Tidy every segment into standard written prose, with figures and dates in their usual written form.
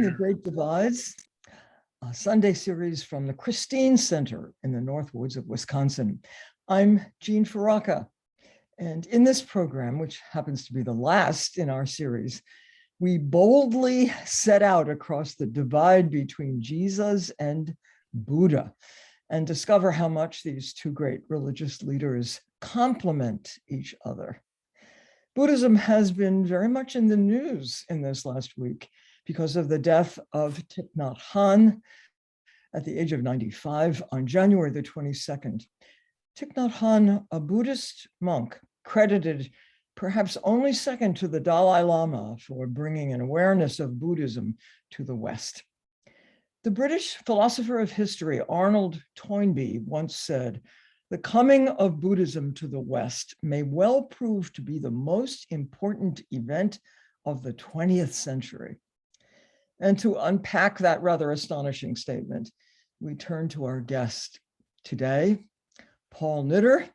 The Great Divides, a Sunday series from the Christine Center in the Northwoods of Wisconsin. I'm Jean Faraca, and in this program, which happens to be the last in our series, we boldly set out across the divide between Jesus and Buddha and discover how much these two great religious leaders complement each other. Buddhism has been very much in the news in this last week because of the death of Thich Nhat Hanh at the age of 95 on January the 22nd. Thich Nhat Hanh, a Buddhist monk, credited perhaps only second to the Dalai Lama for bringing an awareness of Buddhism to the West. The British philosopher of history, Arnold Toynbee, once said, "The coming of Buddhism to the West may well prove to be the most important event of the 20th century." And to unpack that rather astonishing statement, we turn to our guest today, Paul Knitter,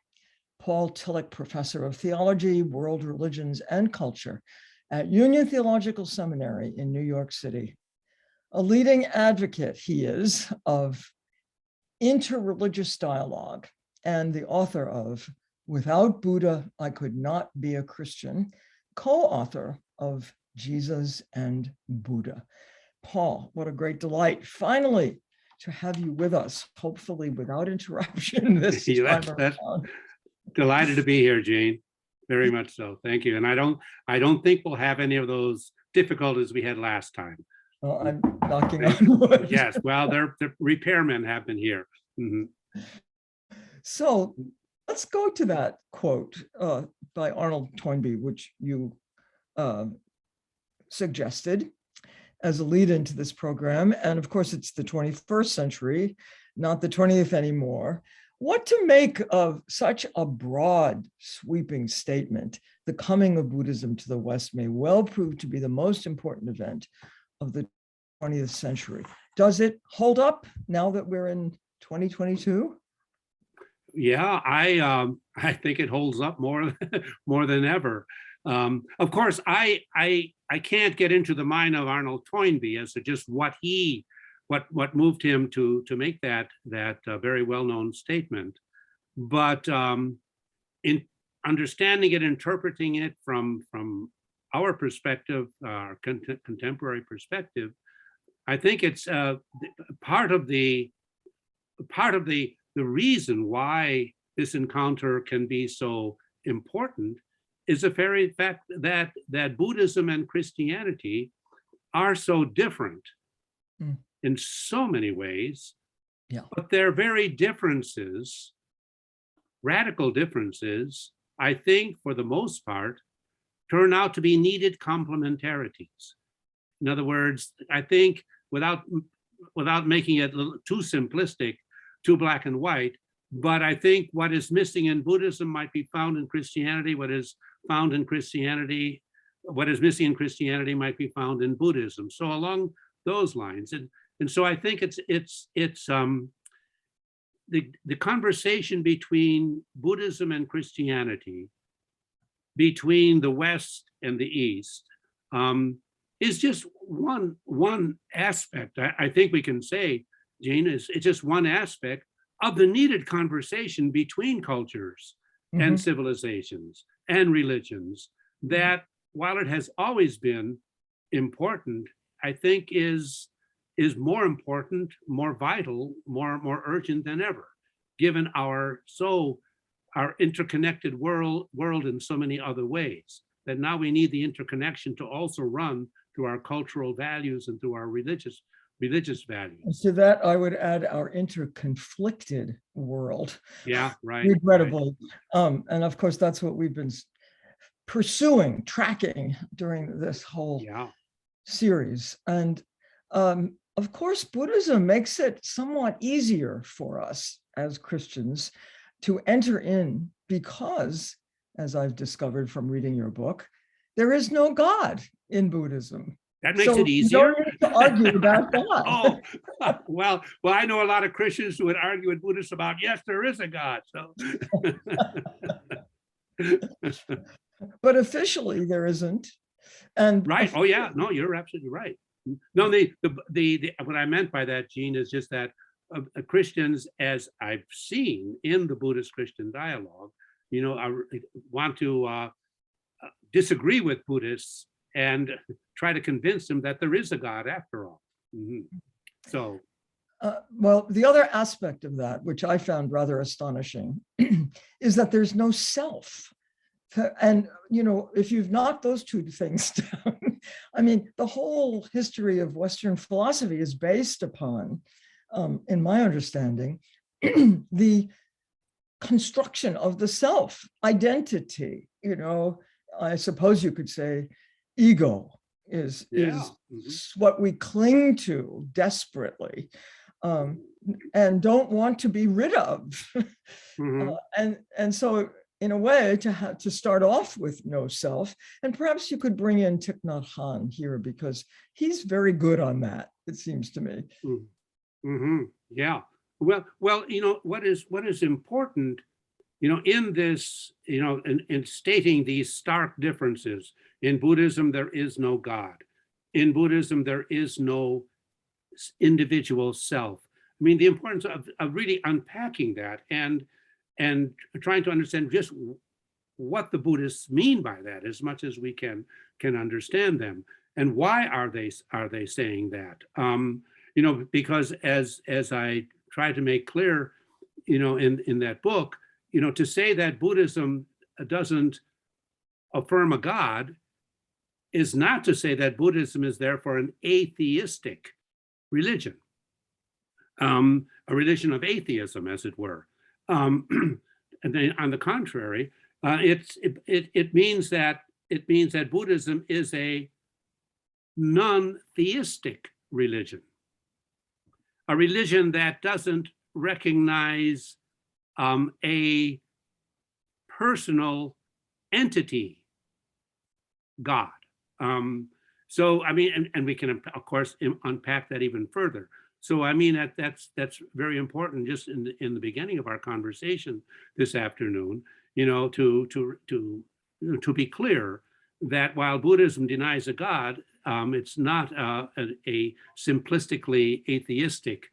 Paul Tillich Professor of Theology, World Religions and Culture at Union Theological Seminary in New York City. A leading advocate he is of interreligious dialogue and the author of Without Buddha, I Could Not Be a Christian, co-author of Jesus and Buddha. Paul, what a great delight, finally, to have you with us, hopefully without interruption this time around. Delighted to be here, Jane. Very much so. Thank you. And I don't think we'll have any of those difficulties we had last time. Well, I'm knocking on wood. Yes, well, the repairmen have been here. Mm-hmm. So let's go to that quote by Arnold Toynbee, which you suggested as a lead into this program. And of course, it's the 21st century, not the 20th anymore. What to make of such a broad, sweeping statement? The coming of Buddhism to the West may well prove to be the most important event of the 20th century. Does it hold up now that we're in 2022? Yeah, I think it holds up more than ever. Of course, I can't get into the mind of Arnold Toynbee as to just what moved him to make that very well-known statement. But in understanding it, interpreting it from our perspective, our contemporary perspective, I think it's part of the reason why this encounter can be so important is the very fact that Buddhism and Christianity are so different in so many ways, but their very differences, radical differences, I think for the most part, turn out to be needed complementarities. In other words, I think without making it too simplistic, too black and white, but I think what is missing in Buddhism might be found in Christianity. What is missing in Christianity might be found in Buddhism. So along those lines, and so I think it's the conversation between Buddhism and Christianity, between the West and the East, is just one aspect. I think we can say, Jane, it's just one aspect of the needed conversation between cultures and civilizations and religions that, while it has always been important, I think is more important, more vital, more urgent than ever, given our interconnected world in so many other ways, that now we need the interconnection to also run through our cultural values and through our religious values. To that, I would add our interconflicted world. Yeah, right. Regrettably. Right. And of course, that's what we've been pursuing, tracking during this whole series. And of course, Buddhism makes it somewhat easier for us as Christians to enter in because, as I've discovered from reading your book, there is no God in Buddhism. That makes it easier. You don't need to argue about God. well, I know a lot of Christians who would argue with Buddhists about, yes, there is a God. So, but officially there isn't. And right. Oh yeah. No, you're absolutely right. No, what I meant by that, Gene, is just that Christians, as I've seen in the Buddhist Christian dialogue, want to disagree with Buddhists and try to convince them that there is a God after all. Mhm. So, well, the other aspect of that, which I found rather astonishing, is that there's no self. And, if you've knocked those two things down, I mean, the whole history of Western philosophy is based upon, in my understanding, the construction of the self, identity. I suppose you could say ego is what we cling to desperately, and don't want to be rid of. And so, in a way, to start off with no self, and perhaps you could bring in Thich Nhat Hanh here, because he's very good on that, it seems to me. Yeah. Well, what is important, in this, in stating these stark differences. In Buddhism, there is no God. In Buddhism, there is no individual self. I mean, the importance of really unpacking that and trying to understand just what the Buddhists mean by that, as much as we can understand them, and why are they saying that? Because as I try to make clear, in that book, to say that Buddhism doesn't affirm a God is not to say that Buddhism is therefore an atheistic religion, a religion of atheism, as it were. And then, on the contrary, it means that Buddhism is a non-theistic religion, a religion that doesn't recognize a personal entity, God. So, I mean, and we can, of course, unpack that even further. So, I mean, that's very important, just in the beginning of our conversation this afternoon, to be clear that while Buddhism denies a God, it's not a simplistically atheistic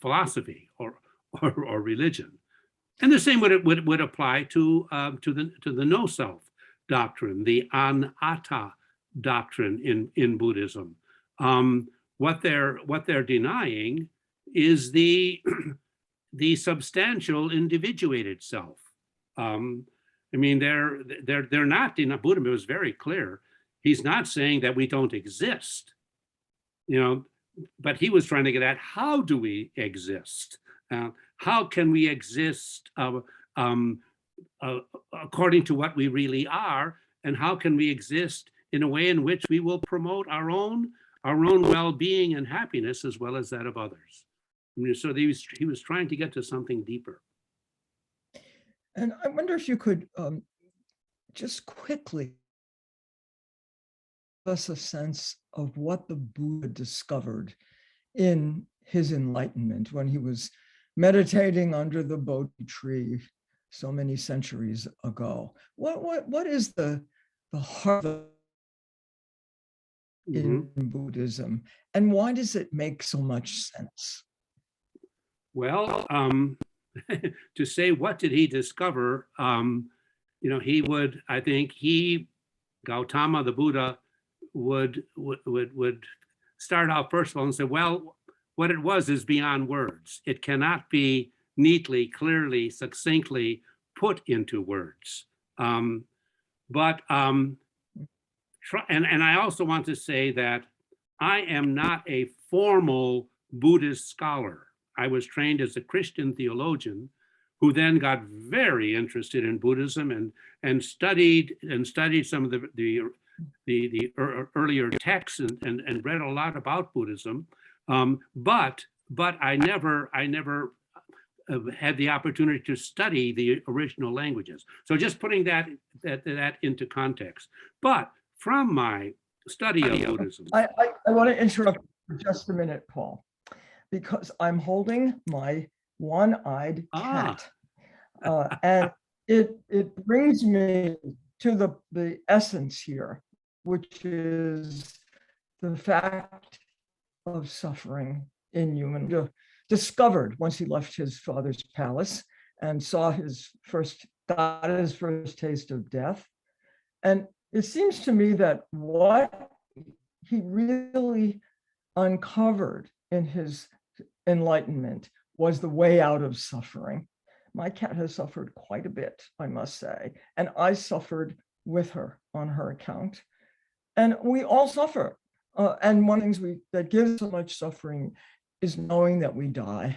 philosophy or religion. And the same would apply to the no self doctrine, the anatta doctrine in Buddhism. What they're denying is the substantial individuated self. I mean, they're not. Buddha was very clear. He's not saying that we don't exist, but he was trying to get at, how do we exist? How can we exist according to what we really are, and how can we exist in a way in which we will promote our own well-being and happiness, as well as that of others? I mean, so he was trying to get to something deeper. And I wonder if you could just quickly give us a sense of what the Buddha discovered in his enlightenment when he was meditating under the Bodhi tree so many centuries ago. What is the heart of in Buddhism, and why does it make so much sense? Well, to say what did he discover, he would, I think Gautama the Buddha would start out first of all and say, well, what it was is beyond words. It cannot be neatly, clearly, succinctly put into words. And I also want to say that I am not a formal Buddhist scholar. I was trained as a Christian theologian who then got very interested in Buddhism and studied some of the earlier texts and read a lot about Buddhism. But I never had the opportunity to study the original languages. So just putting that into context. But from my study of Buddhism, I want to interrupt for just a minute, Paul, because I'm holding my one-eyed cat, and it brings me to the essence here, which is the fact of suffering in human discovered once he left his father's palace and got his first taste of death. And it seems to me that what he really uncovered in his enlightenment was the way out of suffering. My cat has suffered quite a bit, I must say, and I suffered with her on her account. And we all suffer. And one of the things that gives so much suffering is knowing that we die.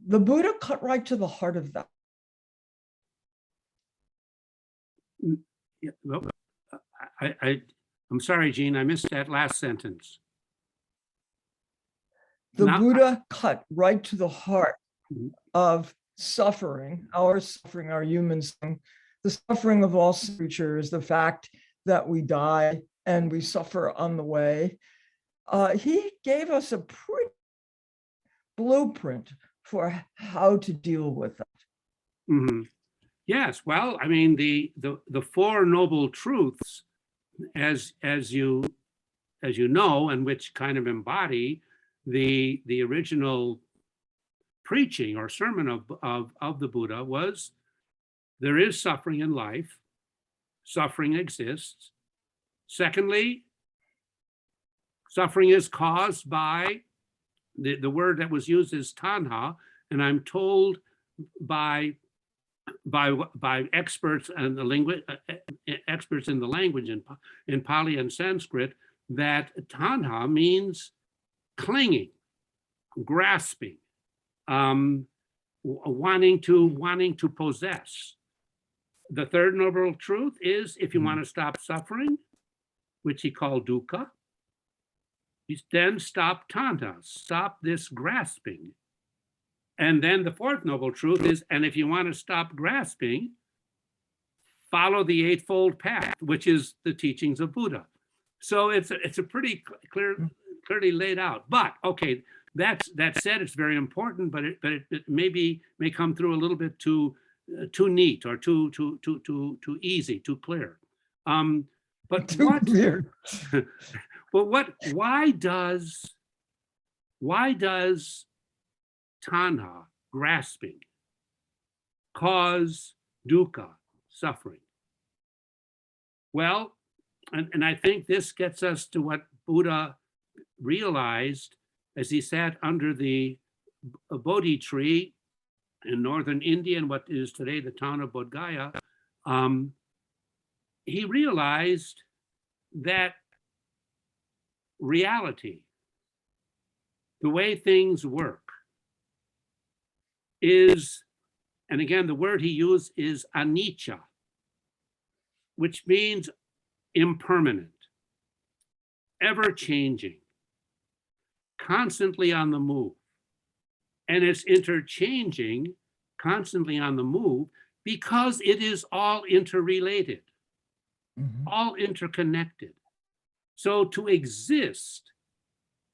The Buddha cut right to the heart of that. Yeah, well, I'm sorry, Jean, I missed that last sentence. The Buddha cut right to the heart of suffering, our human suffering, the suffering of all creatures, the fact that we die and we suffer on the way. He gave us a pretty blueprint for how to deal with that. Mm-hmm. Yes, well, I mean, the Four Noble Truths, as you know, and which kind of embody the original preaching or sermon of the Buddha, was there is suffering in life. Suffering exists. Secondly, suffering is caused by the word that was used is tanha, and I'm told by experts and experts in the language in Pali and Sanskrit that tanha means clinging, grasping, wanting to possess. The third noble truth is if you want to stop suffering, which he called dukkha, then stop tanha, stop this grasping. And then the fourth noble truth is, and if you want to stop grasping, follow the Eightfold Path, which is the teachings of Buddha. So it's a pretty clearly laid out. But okay, that said, it's very important, but it may come through a little bit too neat or too easy, too clear. But too what? Clear. But why does tanha, grasping, cause dukkha, suffering? Well, and I think this gets us to what Buddha realized as he sat under the Bodhi tree in northern India, in what is today the town of Bodh Gaya. He realized that reality, the way things work, is, and again, the word he used is anicca, which means impermanent, ever changing, constantly on the move. And it's interchanging, constantly on the move, because it is all interrelated, all interconnected. So to exist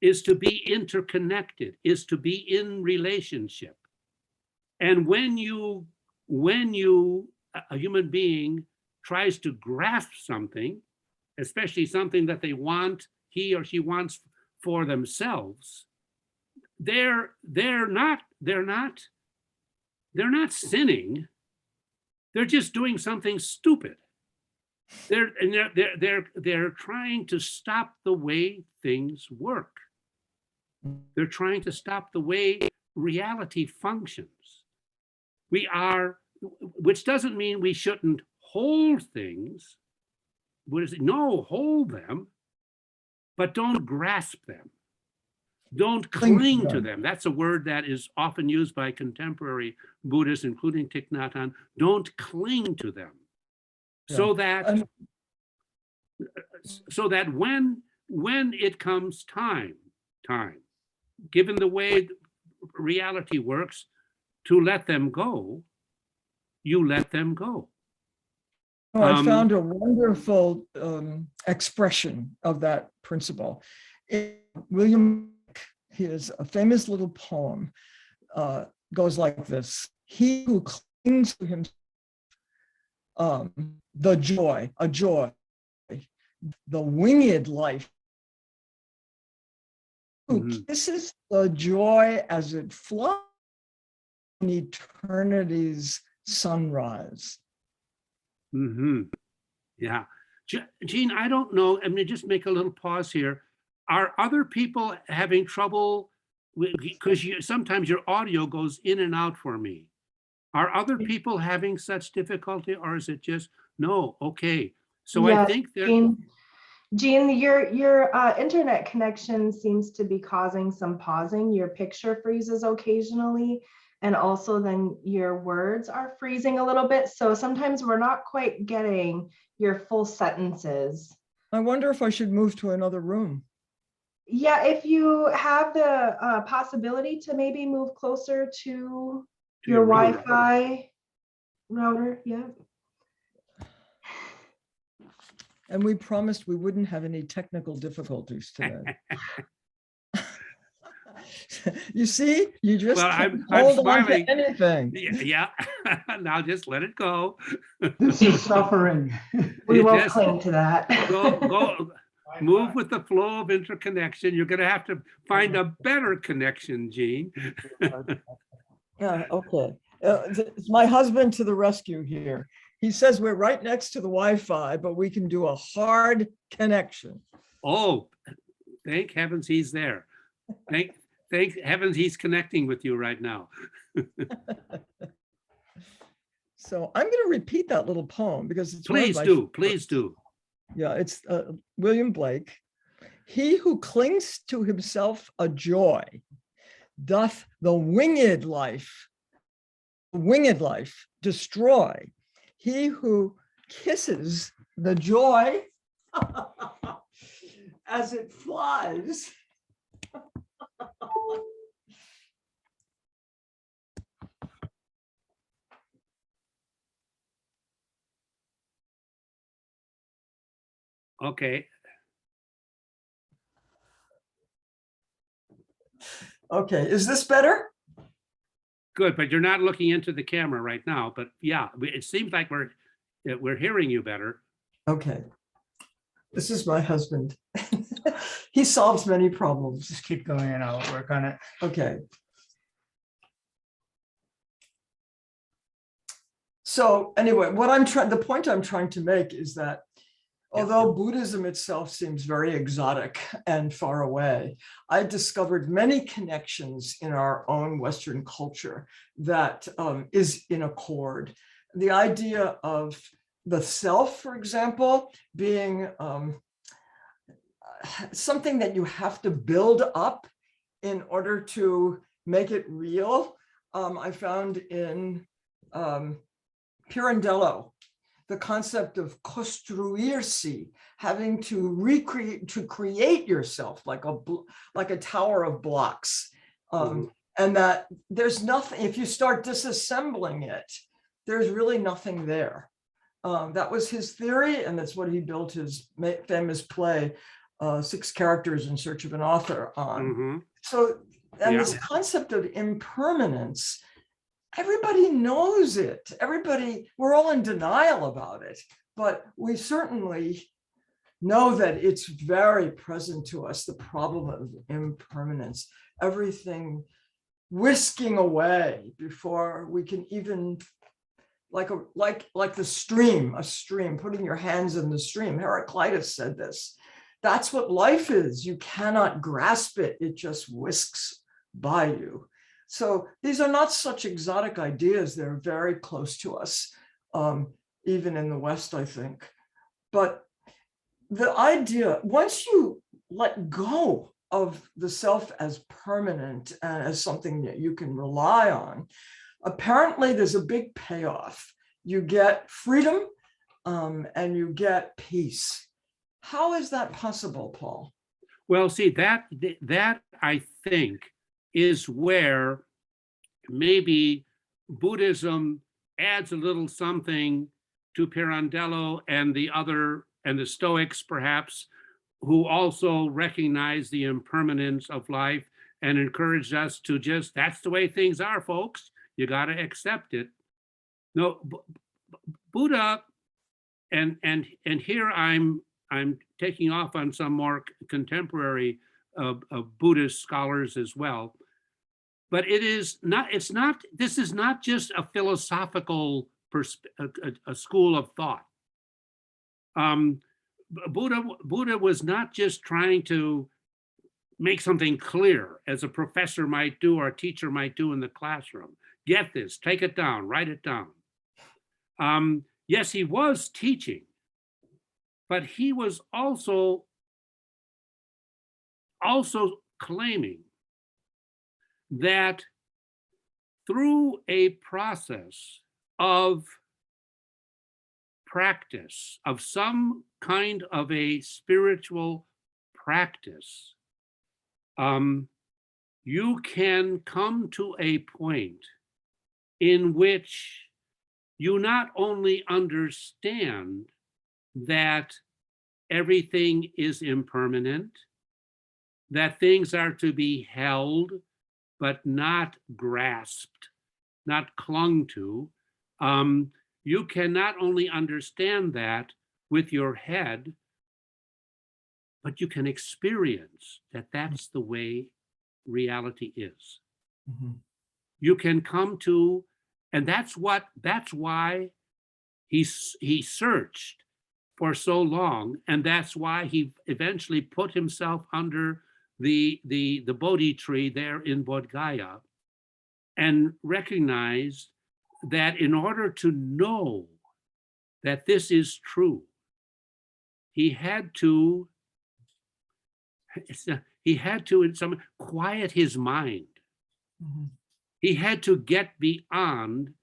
is to be interconnected, is to be in relationship. And when a human being tries to grasp something, especially something that they want, he or she wants for themselves, they're not sinning. They're just doing something stupid. They're trying to stop the way things work. They're trying to stop the way reality functions. Which doesn't mean we shouldn't hold things. No, hold them, but don't grasp them. Don't cling to them. That's a word that is often used by contemporary Buddhists, including Thich Nhat Hanh. Don't cling to them. Yeah. So that when it comes time, given the way reality works, to let them go, you let them go. I found a wonderful expression of that principle. William, his a famous little poem goes like this: he who clings to himself, a joy, the winged life who Mhm. kisses the joy as it flies in eternity's sunrise. Mhm. Yeah. Gene, I don't know. I mean, just make a little pause here. Are other people having trouble? Because sometimes your audio goes in and out for me. Are other people having such difficulty, or is it just no? Okay. So I Yes, think there. Jean, your internet connection seems to be causing some pausing. Your picture freezes occasionally, and also then your words are freezing a little bit. So sometimes we're not quite getting your full sentences. I wonder if I should move to another room. Yeah, if you have the possibility to maybe move closer to your router. Wi-Fi router, yeah. And we promised we wouldn't have any technical difficulties today. You see, you just Well, can't I'm hold on smiling. to anything. Yeah. Now just let it go. This is suffering. We You won't just cling to that. go, move with the flow of interconnection. You're going to have to find a better connection, Gene. Yeah, okay. It's my husband to the rescue here. He says we're right next to the Wi-Fi, but we can do a hard connection. Oh, thank heavens he's there. Thank heavens he's connecting with you right now. So I'm going to repeat that little poem because it's one of Please my do, favorites. please do. Yeah, it's William Blake. He who clings to himself a joy doth the winged life destroy. He who kisses the joy as it flies. Okay. Okay, is this better? Good, but you're not looking into the camera right now. But yeah, it seems like we're hearing you better. Okay. This is my husband. He solves many problems. Just keep going and I'll work on it. Okay. So anyway, the point I'm trying to make is that although Buddhism itself seems very exotic and far away, I discovered many connections in our own Western culture that is in accord. The idea of the self, for example, being something that you have to build up in order to make it real. I found in Pirandello, the concept of costruirsi, having to create yourself like a tower of blocks. And that there's nothing, if you start disassembling it, there's really nothing there. That was his theory, and that's what he built his famous play, 6 Characters in Search of an Author on. So, and this concept of impermanence, everybody knows it. We're all in denial about it, but we certainly know that it's very present to us, the problem of impermanence, everything whisking away before we can even, like the stream, a stream, putting your hands in the stream. Heraclitus said this. That's what life is. You cannot grasp it. It just whisks by you. So these are not such exotic ideas. They're very close to us, even in the West, I think. But the idea, once you let go of the self as permanent and as something that you can rely on, apparently there's a big payoff. You get freedom and you get peace. How is that possible, Paul? Well, see, that I think is where maybe Buddhism adds a little something to Pirandello and the Stoics, perhaps, who also recognize the impermanence of life and encourage us to just, that's the way things are, folks. You got to accept it. No, Buddha, and here I'm taking off on some more contemporary Buddhist scholars as well. But this is not just a philosophical a school of thought. Buddha was not just trying to make something clear, as a professor might do or a teacher might do in the classroom. Get this, take it down, write it down. Yes, he was teaching, but he was also claiming that through a process of practice, of some kind of a spiritual practice, you can come to a point in which you not only understand that everything is impermanent, that things are to be held, but not grasped, not clung to. You can not only understand that with your head, but you can experience that that's the way reality is. Mhm. You can come to, and that's why he searched for so long, and that's why he eventually put himself under the Bodhi tree there in Bodh Gaya, and recognized that in order to know that this is true, he had to in some quiet his mind. Mhm. He had to get beyond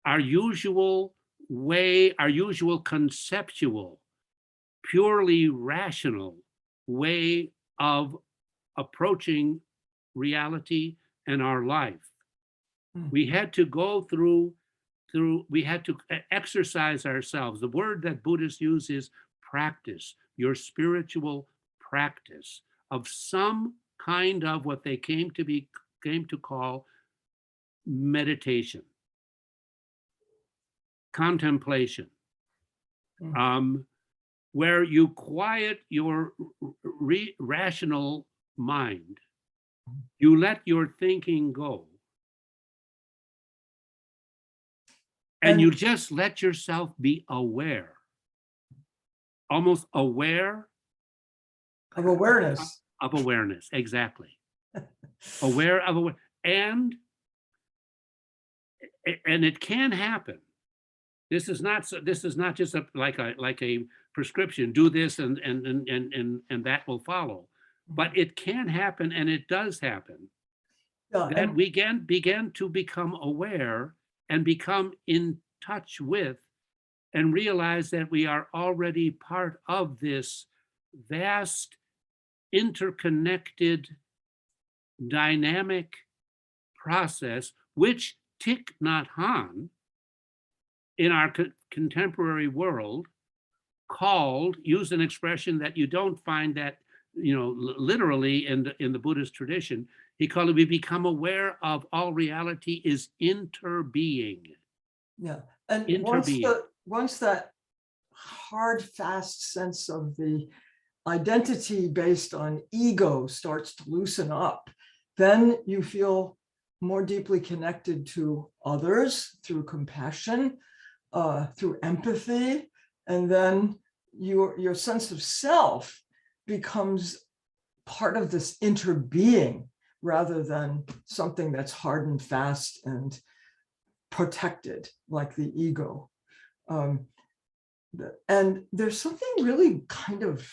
our usual way, our usual conceptual, purely rational way of approaching reality and our life. We had to go through, we had to exercise ourselves. The word that Buddhists use is practice, your spiritual practice of some kind of what they came to call meditation, contemplation, where you quiet your rational mind, you let your thinking go, and you just let yourself be aware, almost aware Of awareness. of awareness, exactly. Aware of awareness, and it can happen. This is not just like a prescription. Do this and that will follow. But it can happen, and it does happen, Yeah, that and- we begin to become aware and become in touch with, and realize that we are already part of this vast, interconnected, dynamic process, which Thich Nhat Hanh, in our contemporary world, used an expression that you don't find that, literally in the Buddhist tradition. He called it, we become aware of all reality is interbeing. Yeah, and Interbeing. once that hard, fast sense of the identity based on ego starts to loosen up, then you feel more deeply connected to others through compassion, through empathy, and then your sense of self becomes part of this interbeing rather than something that's hard and fast and protected like the ego. And there's something really kind of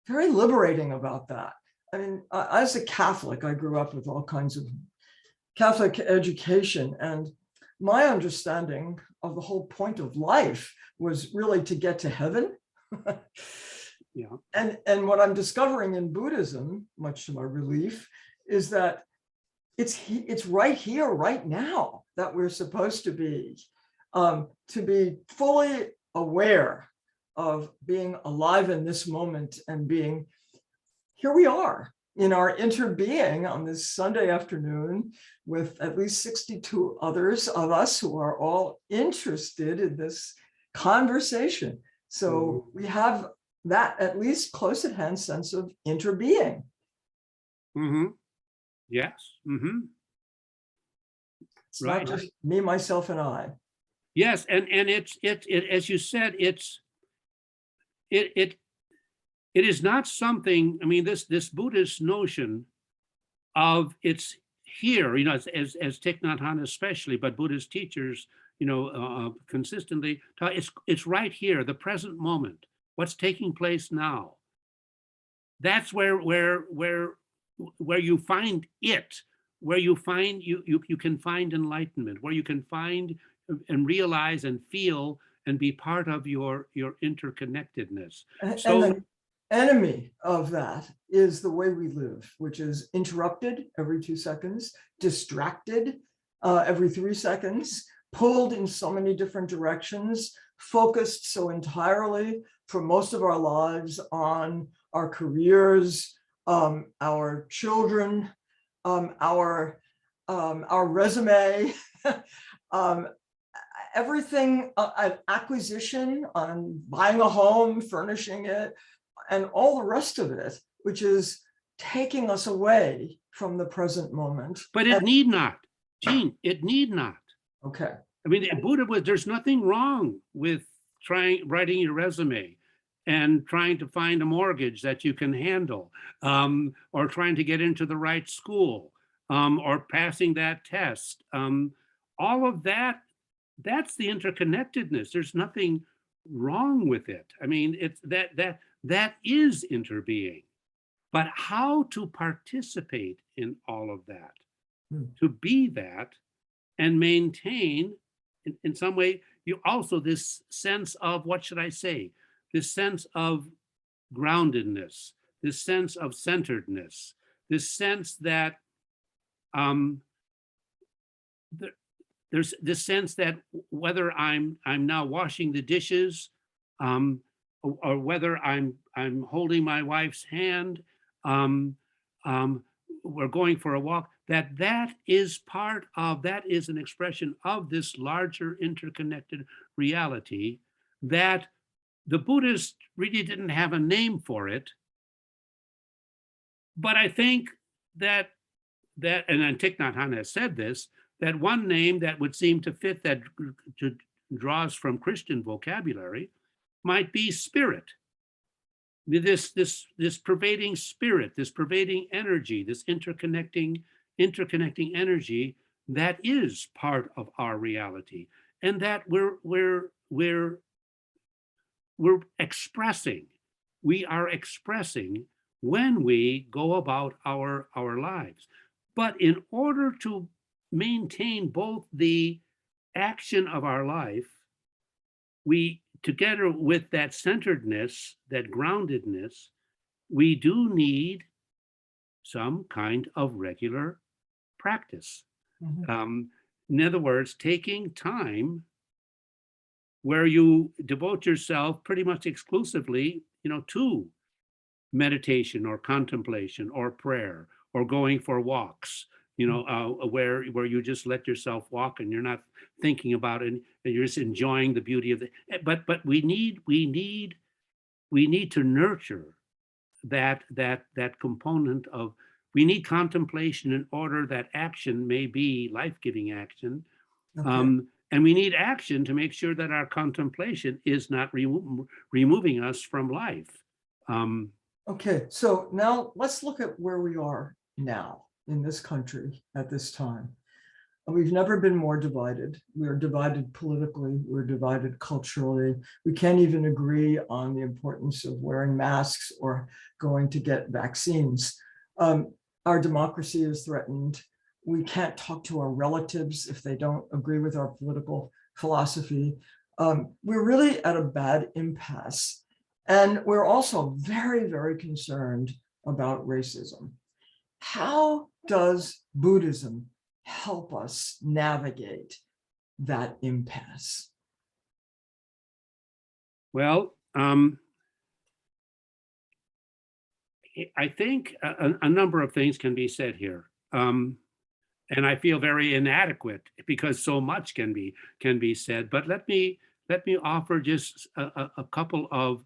very liberating about that. I mean, as a Catholic, I grew up with all kinds of Catholic education, and my understanding of the whole point of life was really to get to heaven. Yeah. And what I'm discovering in Buddhism, much to my relief, is that it's right here, right now, that we're supposed to be fully aware of being alive in this moment and being, here we are in our interbeing on this Sunday afternoon with at least 62 others of us who are all interested in this conversation. So we have that at least close at hand sense of interbeing. Mm-hmm. Yes. Mm-hmm. It's Right. not just me, myself, and I. Yes, and it as you said, it is not something. I mean, this Buddhist notion of it's here, as Thich Nhat Hanh especially, but Buddhist teachers, consistently talk, it's right here, the present moment, what's taking place now. That's where you find it, where you find you can find enlightenment, where you can find and realize and feel and be part of your interconnectedness. And So the enemy of that is the way we live, which is interrupted every 2 seconds, distracted every 3 seconds, pulled in so many different directions, focused so entirely for most of our lives on our careers, our children, our resume, everything, acquisition, on buying a home, furnishing it, and all the rest of it, which is taking us away from the present moment. but it need not, Gene, it need not. Okay. I mean, Buddha was, there's nothing wrong with writing your resume and trying to find a mortgage that you can handle, or trying to get into the right school, or passing that test. All of that, that's the interconnectedness. There's nothing wrong with it. I mean, it's that is interbeing. But how to participate in all of that, to be that and maintain in some way, you also this sense of, what should I say, this sense of groundedness, this sense of centeredness, this sense that there's this sense that whether I'm now washing the dishes, or whether I'm holding my wife's hand, we're going for a walk, that is part of, that is an expression of this larger interconnected reality that the Buddhists really didn't have a name for it. But I think and then Thich Nhat Hanh has said this, that one name that would seem to fit, that draws from Christian vocabulary, might be spirit. This pervading spirit, this pervading energy, this interconnecting energy that is part of our reality, and that we're expressing. We are expressing when we go about our lives. But in order to maintain both the action of our life, we, together with that centeredness, that groundedness, we do need some kind of regular practice. In other words, taking time where you devote yourself pretty much exclusively, to meditation or contemplation or prayer or going for walks, where you just let yourself walk and you're not thinking about it, and you're just enjoying the beauty of it. But we need to nurture that component of, we need contemplation in order that action may be life-giving action. Okay. And we need action to make sure that our contemplation is not removing us from life. Okay, so now let's look at where we are now in this country at this time. We've never been more divided. We're divided politically, we're divided culturally. We can't even agree on the importance of wearing masks or going to get vaccines. Our democracy is threatened. We can't talk to our relatives if they don't agree with our political philosophy. We're really at a bad impasse. And we're also very, very concerned about racism. How does Buddhism help us navigate that impasse? Well, I think a number of things can be said here. And I feel very inadequate because so much can be said. But let me offer just a couple of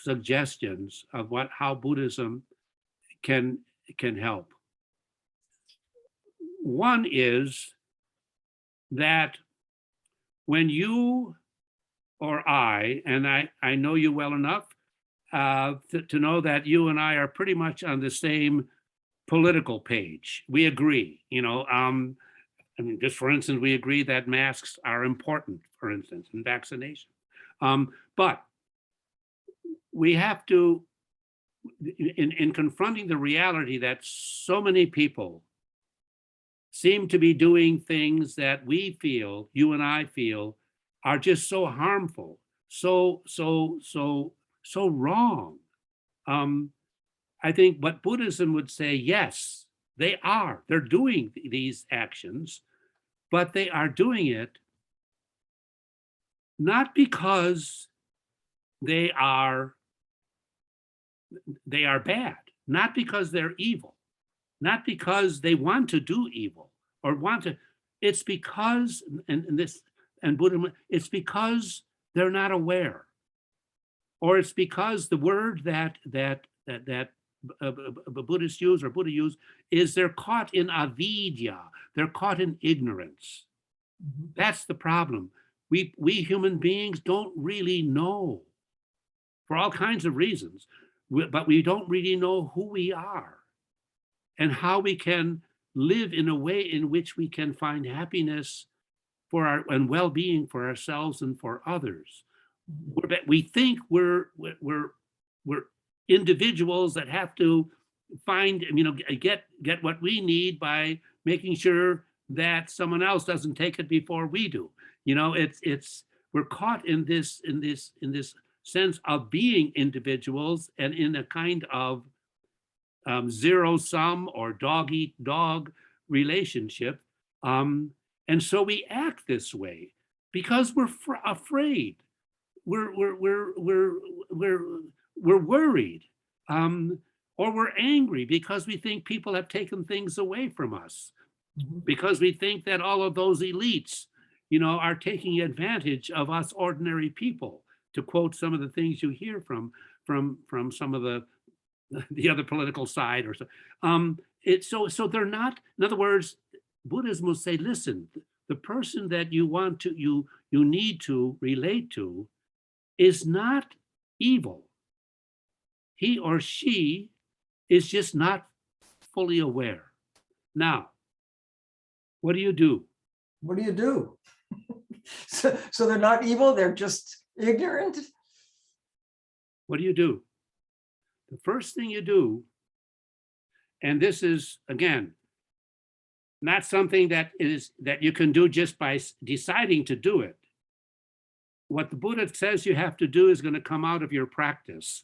suggestions of how Buddhism can can help. One is that when you or I, and I know you well enough to know that you and I are pretty much on the same political page. We agree, you know, I mean, just for instance, we agree that masks are important, for instance, and vaccination. But we have to, in confronting the reality that so many people seem to be doing things that we feel, you and I feel, are just so harmful, so wrong. I think what Buddhism would say, yes, they're doing these actions, but they are doing it not because they are bad, not because they're evil, not because they want to do evil or want to, it's because, and Buddhism, it's because they're not aware. Or it's because the word that Buddhists use or Buddha use is they're caught in avidya, they're caught in ignorance. That's the problem. We human beings don't really know for all kinds of reasons, but we don't really know who we are and how we can live in a way in which we can find happiness and well-being for ourselves and for others. We think we're individuals that have to find, you know, get what we need by making sure that someone else doesn't take it before we do. You know, we're caught in this sense of being individuals and in a kind of zero sum or dog eat dog relationship, and so we act this way because we're afraid. We're worried, or we're angry because we think people have taken things away from us, because we think that all of those elites, you know, are taking advantage of us ordinary people, to quote some of the things you hear from some of the other political side or so. So they're not, in other words, Buddhism will say, listen, the person that you want to, you need to relate to is not evil. He or she is just not fully aware. Now, what do you do? What do you do? So they're not evil, they're just ignorant? What do you do? The first thing you do, and this is, again, not something that you can do just by deciding to do it. What the Buddha says you have to do is going to come out of your practice,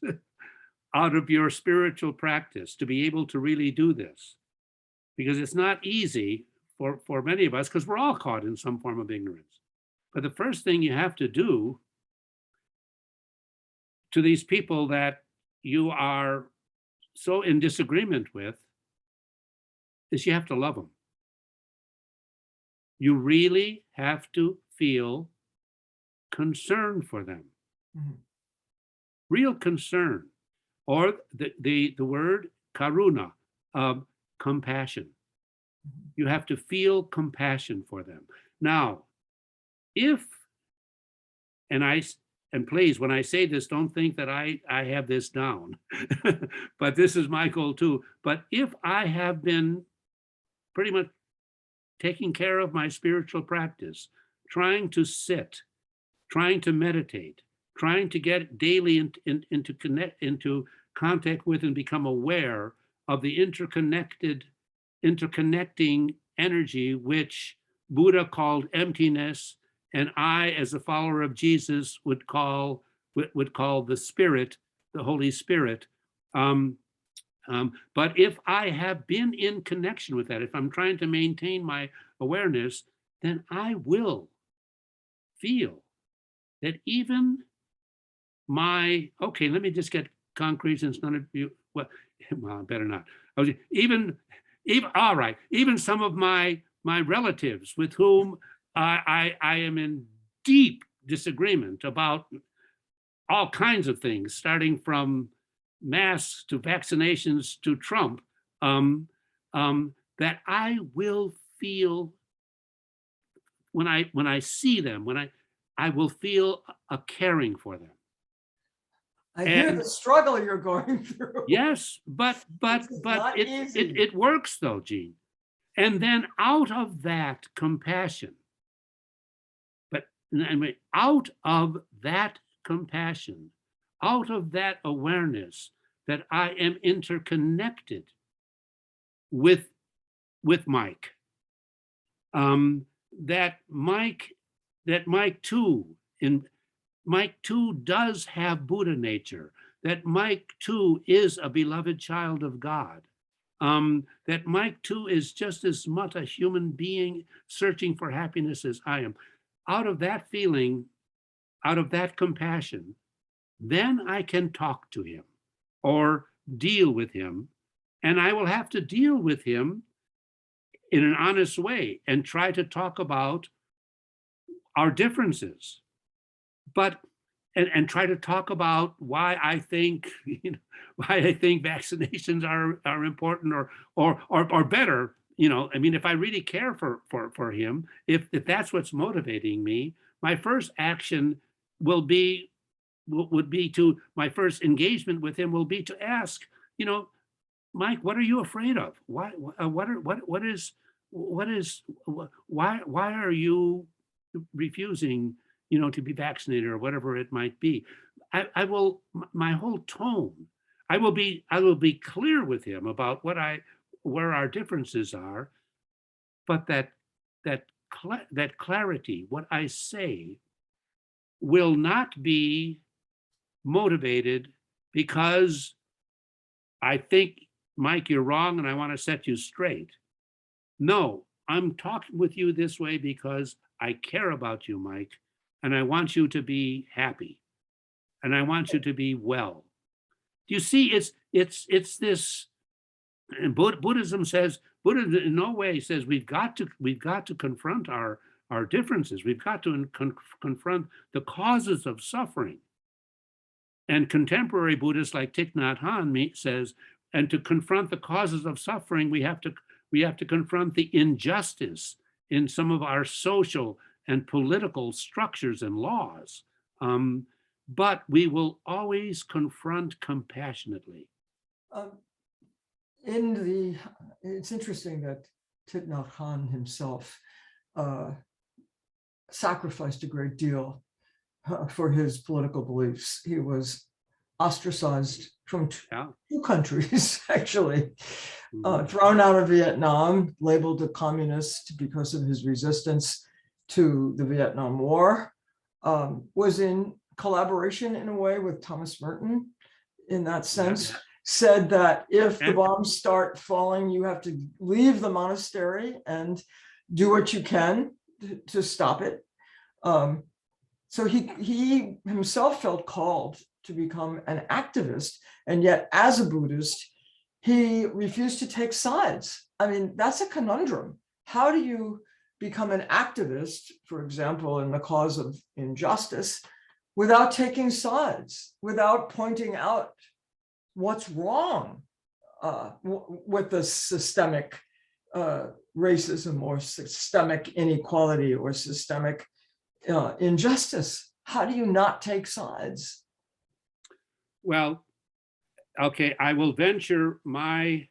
out of your spiritual practice, to be able to really do this. Because it's not easy for many of us, because we're all caught in some form of ignorance. But the first thing you have to do to these people that you are so in disagreement with is you have to love them. You really have to feel concern for them. Real concern, or the word karuna, compassion. You have to feel compassion for them. Now, and please, when I say this, don't think that I have this down, but this is my goal too. But if I have been pretty much taking care of my spiritual practice, trying to sit, trying to meditate, trying to get daily into contact with and become aware of the interconnecting energy, which Buddha called emptiness, and I, as a follower of Jesus, would call the Spirit, the Holy Spirit. But if I have been in connection with that, if I'm trying to maintain my awareness, then I will feel that even okay, let me just get concrete since none of you, well, better not. Even all right, even some of my relatives with whom I am in deep disagreement about all kinds of things, starting from masks to vaccinations to Trump, that I will feel when I see them, I will feel a caring for them. I hear And the struggle you're going through. yes, but This is not easy. it works though, Gene. And then out of that compassion, out of that compassion, out of that awareness that I am interconnected with Mike, that Mike too does have Buddha nature, that Mike too is a beloved child of God, that Mike too is just as much a human being searching for happiness as I am. Out of that feeling, out of that compassion, then I can talk to him or deal with him. And I will have to deal with him in an honest way and try to talk about our differences, but and try to talk about why I think vaccinations are important or better. I mean, if I really care for him, if that's what's motivating me, my first action would be to my first engagement with him will be to ask, Mike, what are you afraid of? Why are you refusing, to be vaccinated or whatever it might be? My whole tone, I will be clear with him about where our differences are, but that clarity, what I say, will not be motivated because I think, Mike, you're wrong and I want to set you straight. No, I'm talking with you this way because I care about you, Mike, and I want you to be happy and I want you to be well. You see, it's this, and Buddhism in no way says we've got to confront our differences. We've got to confront the causes of suffering. And contemporary Buddhists like Thich Nhat Hanh says, and to confront the causes of suffering, we have to confront the injustice in some of our social and political structures and laws. But we will always confront compassionately. It's interesting that Thich Nhat Hanh himself sacrificed a great deal for his political beliefs. He was ostracized from two countries, actually, thrown out of Vietnam, labeled a communist because of his resistance to the Vietnam War, was in collaboration in a way with Thomas Merton in that sense, said that if the bombs start falling, you have to leave the monastery and do what you can to stop it. So he himself felt called to become an activist, and yet as a Buddhist, he refused to take sides. I mean, that's a conundrum. How do you become an activist, for example, in the cause of injustice, without taking sides, without pointing out what's wrong with the systemic racism or systemic inequality or systemic injustice? How do you not take sides? Well, okay, I will venture my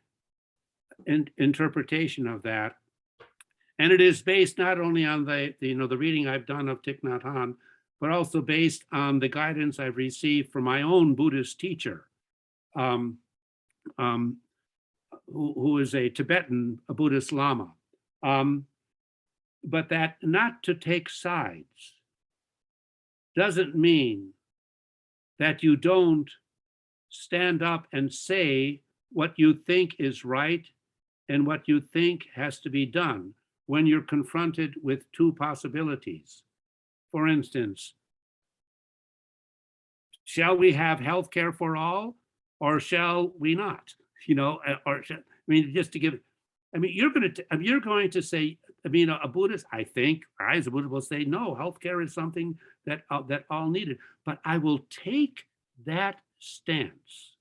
interpretation of that. And it is based not only on the reading I've done of Thich Nhat Hanh, but also based on the guidance I've received from my own Buddhist teacher, who is a Tibetan, a Buddhist Lama. But that not to take sides doesn't mean that you don't stand up and say what you think is right and what you think has to be done when you're confronted with two possibilities. For instance, shall we have health care for all or shall we not? Just to give, you're going to say, a Buddhist, I think, I as a Buddhist will say, no, healthcare is something that all needed. But I will take that stance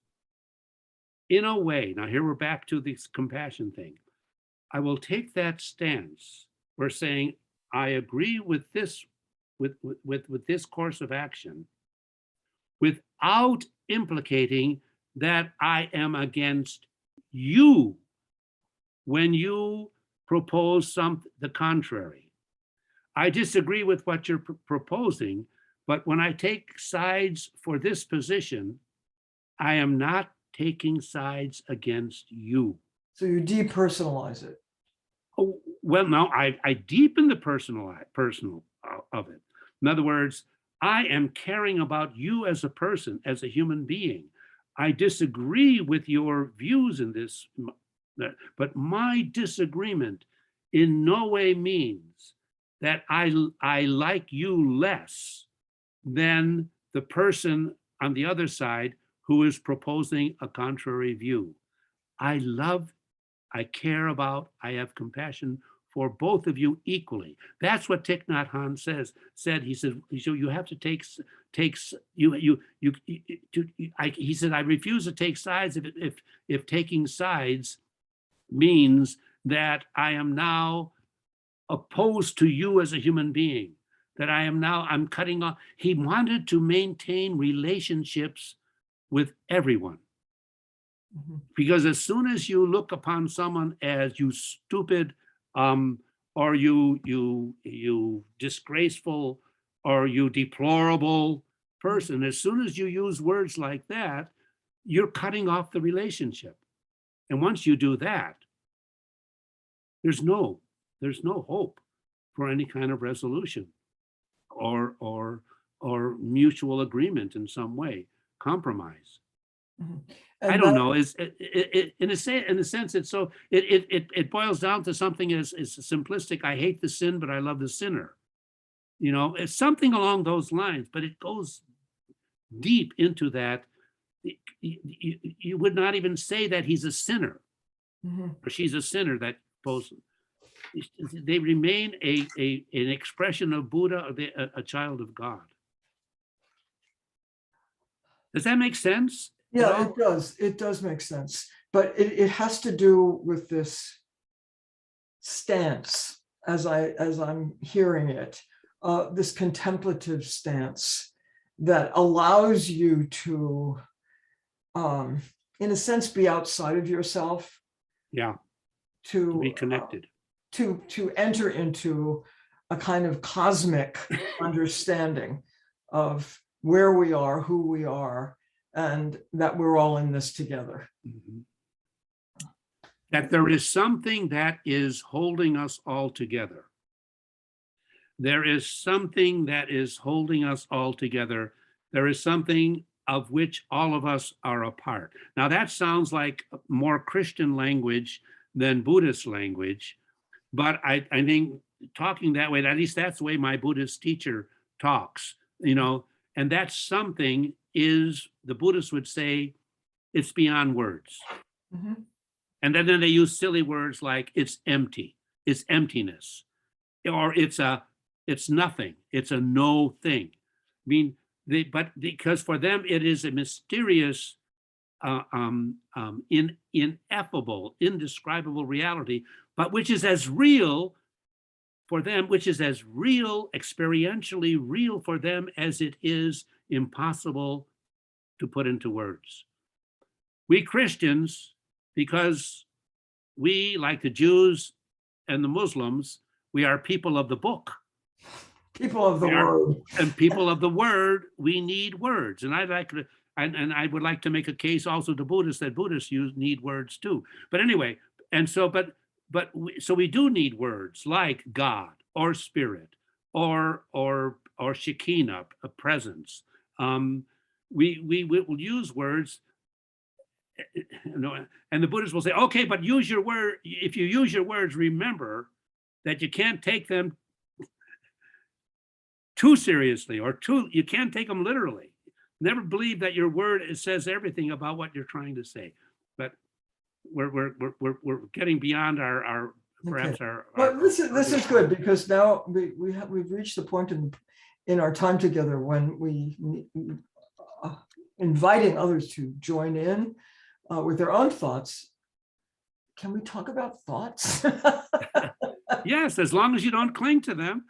in a way, now here we're back to this compassion thing. I will take that stance. We're saying, I agree with this, with this course of action, without implicating that I am against you when you propose the contrary. I disagree with what you're proposing, but when I take sides for this position, I am not taking sides against you. So you depersonalize it. Oh, well, no, I deepen the personal of it. In other words, I am caring about you as a person, as a human being. I disagree with your views in this, but my disagreement in no way means that I like you less than the person on the other side who is proposing a contrary view. I love, I care about, I have compassion for both of you equally. That's what Thich Nhat Hanh said. He said, you have to take he said, I refuse to take sides if taking sides means that I am now opposed to you as a human being, that I'm cutting off. He wanted to maintain relationships with everyone. Mhm. Because as soon as you look upon someone as you stupid, or you disgraceful, or you deplorable person, as soon as you use words like that, you're cutting off the relationship. And once you do that, there's no hope for any kind of resolution or mutual agreement in some way, compromise. Mhm. I And don't that- know. In a sense, it's so it boils down to something as simplistic. I hate the sin, but I love the sinner. You know, it's something along those lines, but it goes deep into that. You would not even say that he's a sinner Mhm. or she's a sinner. That both they remain an expression of Buddha, a child of God. Does that make sense? Yeah, it does. It does make sense. But it has to do with this stance, as I'm hearing it, this contemplative stance that allows you to, in a sense, be outside of yourself, Yeah, to be connected. To enter into a kind of cosmic understanding of where we are, who we are, and that we're all in this together. Mhm. That there is something that is holding us all together. There is something that is holding us all together. There is something of which all of us are a part. Now that sounds like more Christian language than Buddhist language, but I think talking that way, at least that's the way my Buddhist teacher talks, you know, and that something is, the Buddhists would say, it's beyond words. Mhm. And then they use silly words like it's empty, it's emptiness, or it's nothing, it's a no thing. I mean, but because for them it is a mysterious, ineffable, indescribable reality, but which is as real for them, which is as real, experientially real for them as it is impossible to put into words. We Christians, because we, like the Jews and the Muslims, we are people of the book. People of the We are- word. And people of the word, we need words. And I'd like to, and I would like to make a case also to Buddhists that Buddhists need words too. But anyway, and so, so we do need words like God or spirit or Shekinah, a presence. We will use words, you know, and the Buddhists will say, okay, but use your word. If you use your words, remember that you can't take them too seriously or you can't take them literally. Never believe that your word says everything about what you're trying to say. But we're getting beyond our perhaps our. But this is good, because now we've reached the point in our time together when we inviting others to join in with their own thoughts. Can we talk about thoughts? Yes, as long as you don't cling to them.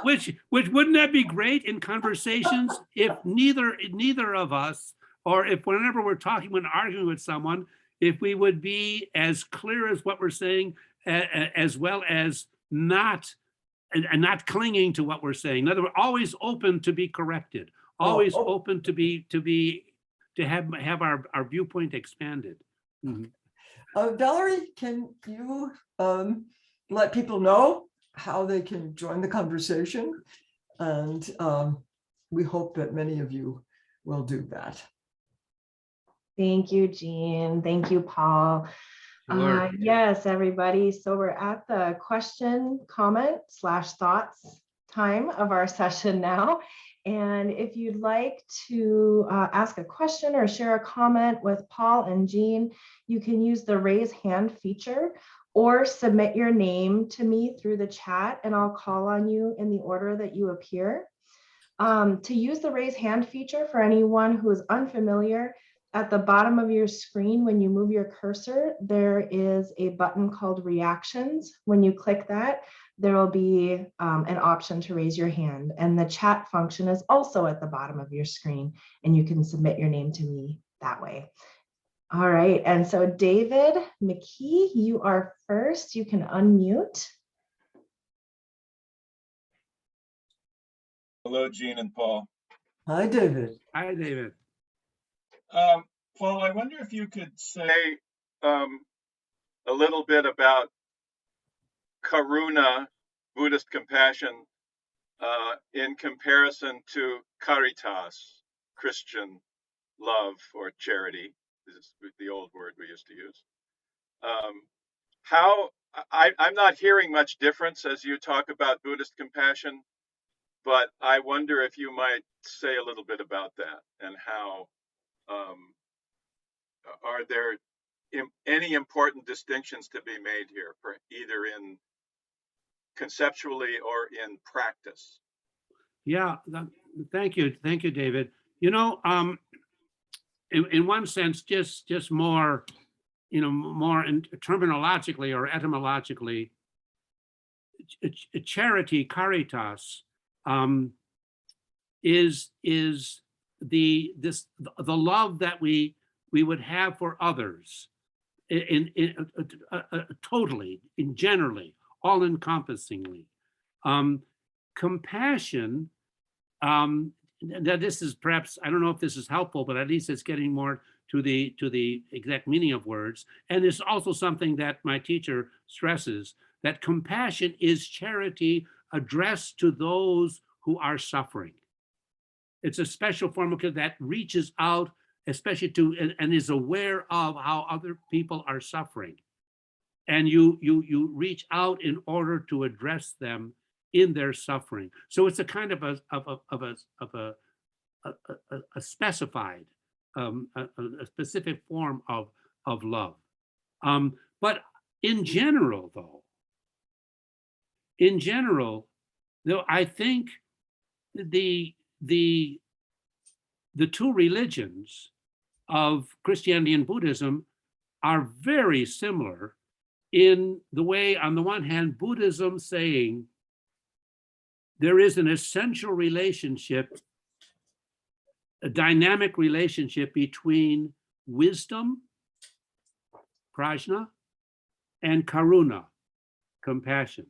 Which wouldn't that be great in conversations if neither of us, or if whenever we're talking, when arguing with someone, if we would be as clear as what we're saying, as well as not and not clinging to what we're saying. In other words, always open to be corrected, always open to have our viewpoint expanded. Mhm. Valerie, can you let people know how they can join the conversation? And we hope that many of you will do that. Thank you, Jean. Thank you, Paul. Sure. Yes, everybody. So we're at the question, comment / thoughts time of our session now. And if you'd like to ask a question or share a comment with Paul and Jean, you can use the raise hand feature or submit your name to me through the chat, and I'll call on you in the order that you appear. To use the raise hand feature, for anyone who is unfamiliar, at the bottom of your screen, when you move your cursor, there is a button called reactions. When you click that, there will be an option to raise your hand, and the chat function is also at the bottom of your screen, and you can submit your name to me that way. All right, and so David McKee, you are first. You can unmute. Hello, Jean and Paul. Hi, David. Hi, David. Paul, I wonder if you could say a little bit about karuna, Buddhist compassion, in comparison to caritas, Christian love or charity. This is the old word we used to use. I'm not hearing much difference as you talk about Buddhist compassion, but I wonder if you might say a little bit about that and how are there any important distinctions to be made here, for either in conceptually or in practice? Yeah, thank you, David. You know, in one sense, just more, more terminologically or etymologically, charity, caritas, is the love that we would have for others, totally, generally, all encompassingly. Compassion, that this is perhaps, I don't know if this is helpful, but at least it's getting more to the exact meaning of words. And it's also something that my teacher stresses, that compassion is charity addressed to those who are suffering. It's a special form of that reaches out, especially to, and is aware of how other people are suffering. And you reach out in order to address them in their suffering. So it's a kind of a specified, a specific form of love. But in general, though, I think the two religions of Christianity and Buddhism are very similar in the way, on the one hand, Buddhism saying there is an essential relationship, a dynamic relationship between wisdom, prajna, and karuna, compassion.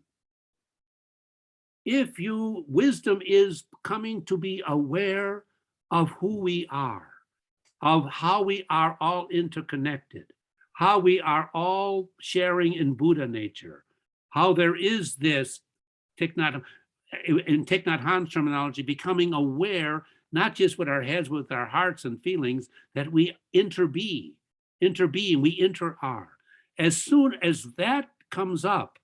Wisdom is coming to be aware of who we are, of how we are all interconnected, how we are all sharing in Buddha nature, how there is this, in Thich Nhat Hanh's terminology, becoming aware, not just with our heads, with our hearts and feelings, that we interbe, we inter-are. As soon as that comes up,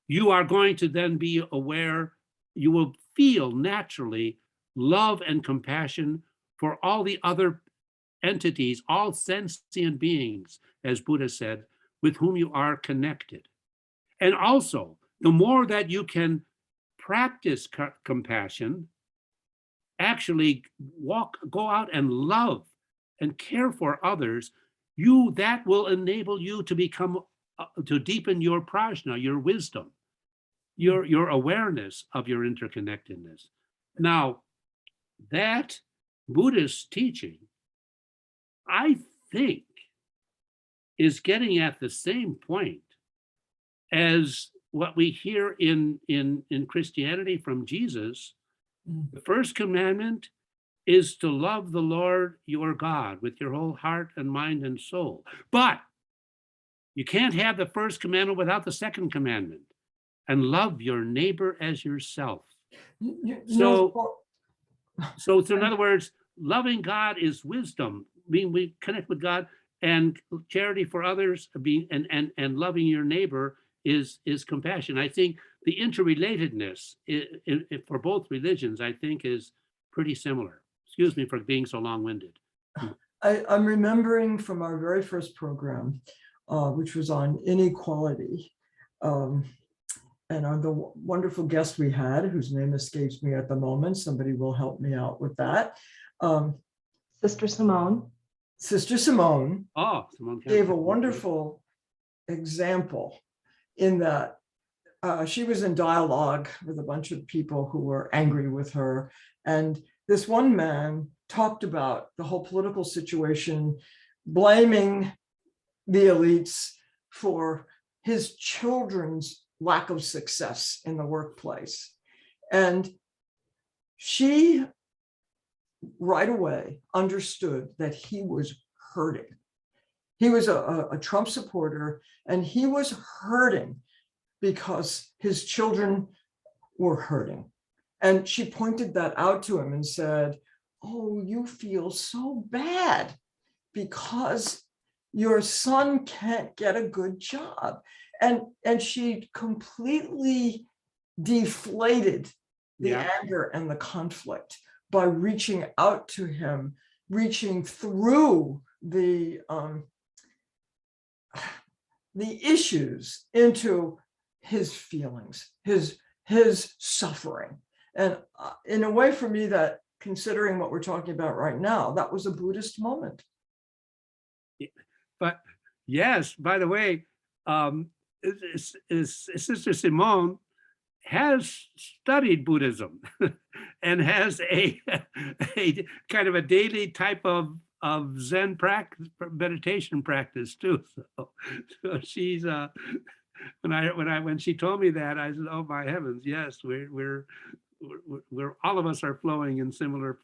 you are going to then be aware, you will feel naturally love and compassion for all the other entities, all sentient beings, as Buddha said, with whom you are connected. And also, the more that you can practice compassion, actually go out and love and care for others, that will enable you to become, to deepen your prajna, your wisdom, your awareness of your interconnectedness. Now, that Buddhist teaching, I think, is getting at the same point as what we hear in Christianity from Jesus. The first commandment is to love the Lord your God with your whole heart and mind and soul. But you can't have the first commandment without the second commandment, and love your neighbor as yourself. So in other words, loving God is wisdom, being we connect with God, and charity for others, being and loving your neighbor is compassion. I think the interrelatedness for both religions, I think, is pretty similar. Excuse me for being so long-winded. I'm remembering from our very first program, which was on inequality, and on the wonderful guest we had, whose name escapes me at the moment. Somebody will help me out with that. Sister Simone. Sister Simone Simone gave a wonderful example in that she was in dialogue with a bunch of people who were angry with her. And this one man talked about the whole political situation, blaming the elites for his children's lack of success in the workplace. And she right away understood that he was hurting. He was a Trump supporter, and he was hurting because his children were hurting. And she pointed that out to him and said, oh, you feel so bad because your son can't get a good job. And she completely deflated the anger and the conflict by reaching out to him, reaching through the issues into his feelings, his suffering. And in a way, for me, that, considering what we're talking about right now, that was a Buddhist moment. But yes, by the way, Sister Simone has studied Buddhism and has a kind of a daily type of Zen practice, meditation practice too. So she's when she told me that, I said, "Oh my heavens, yes, we're all of us are flowing in similar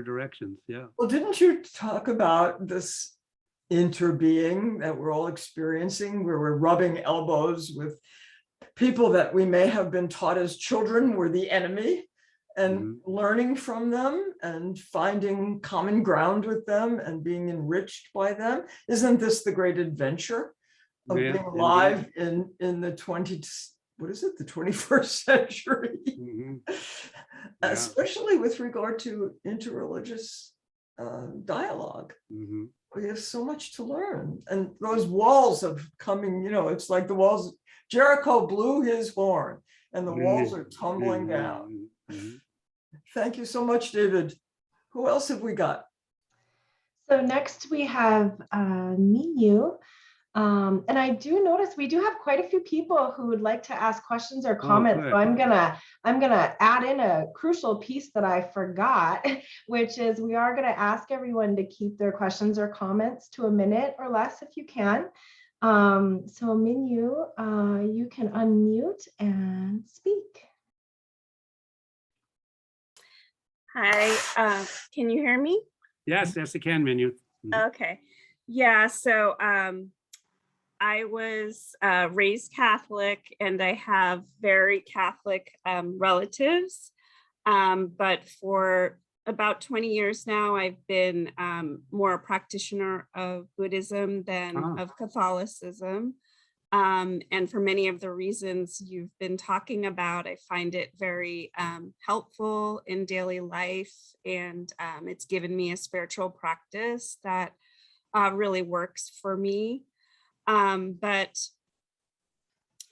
directions." Yeah. Well, didn't you talk about this interbeing that we're all experiencing, where we're rubbing elbows with people that we may have been taught as children were the enemy, and learning from them and finding common ground with them and being enriched by them? Isn't this the great adventure of being alive in the 21st century? Especially with regard to interreligious dialogue. We have so much to learn, and those walls of coming, it's like the walls, Jericho blew his horn and the walls are tumbling down. Thank you so much, David. Who else have we got? So next we have Minyu. And I do notice we do have quite a few people who would like to ask questions or comments. So I'm gonna add in a crucial piece that I forgot, which is we are gonna ask everyone to keep their questions or comments to a minute or less if you can. So Minyu, you can unmute and speak. Hi, can you hear me? Yes, I can, Minyu. Okay, yeah, so I was raised Catholic and I have very Catholic relatives, but for about 20 years now, I've been more a practitioner of Buddhism than of Catholicism. And for many of the reasons you've been talking about, I find it very helpful in daily life, and it's given me a spiritual practice that really works for me. But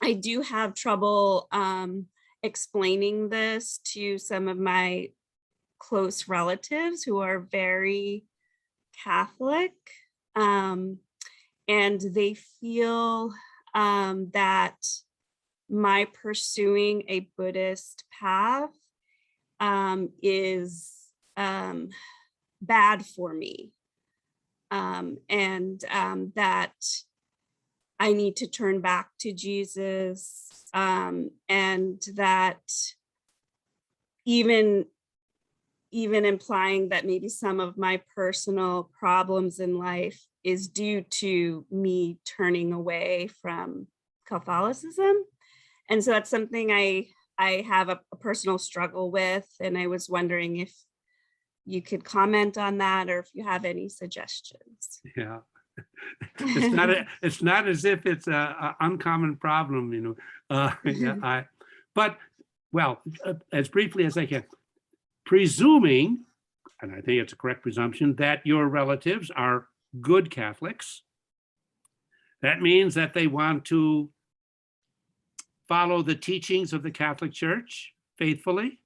I do have trouble explaining this to some of my close relatives who are very Catholic, and they feel that my pursuing a Buddhist path is bad for me, and that I need to turn back to Jesus, and that even implying that maybe some of my personal problems in life is due to me turning away from Catholicism. And so that's something I have a personal struggle with, and I was wondering if you could comment on that or if you have any suggestions. Yeah. It's not as if it's a uncommon problem, you know. Yeah, but well, as briefly as I can, presuming, and I think it's a correct presumption, that your relatives are good Catholics, that means that they want to follow the teachings of the Catholic Church faithfully,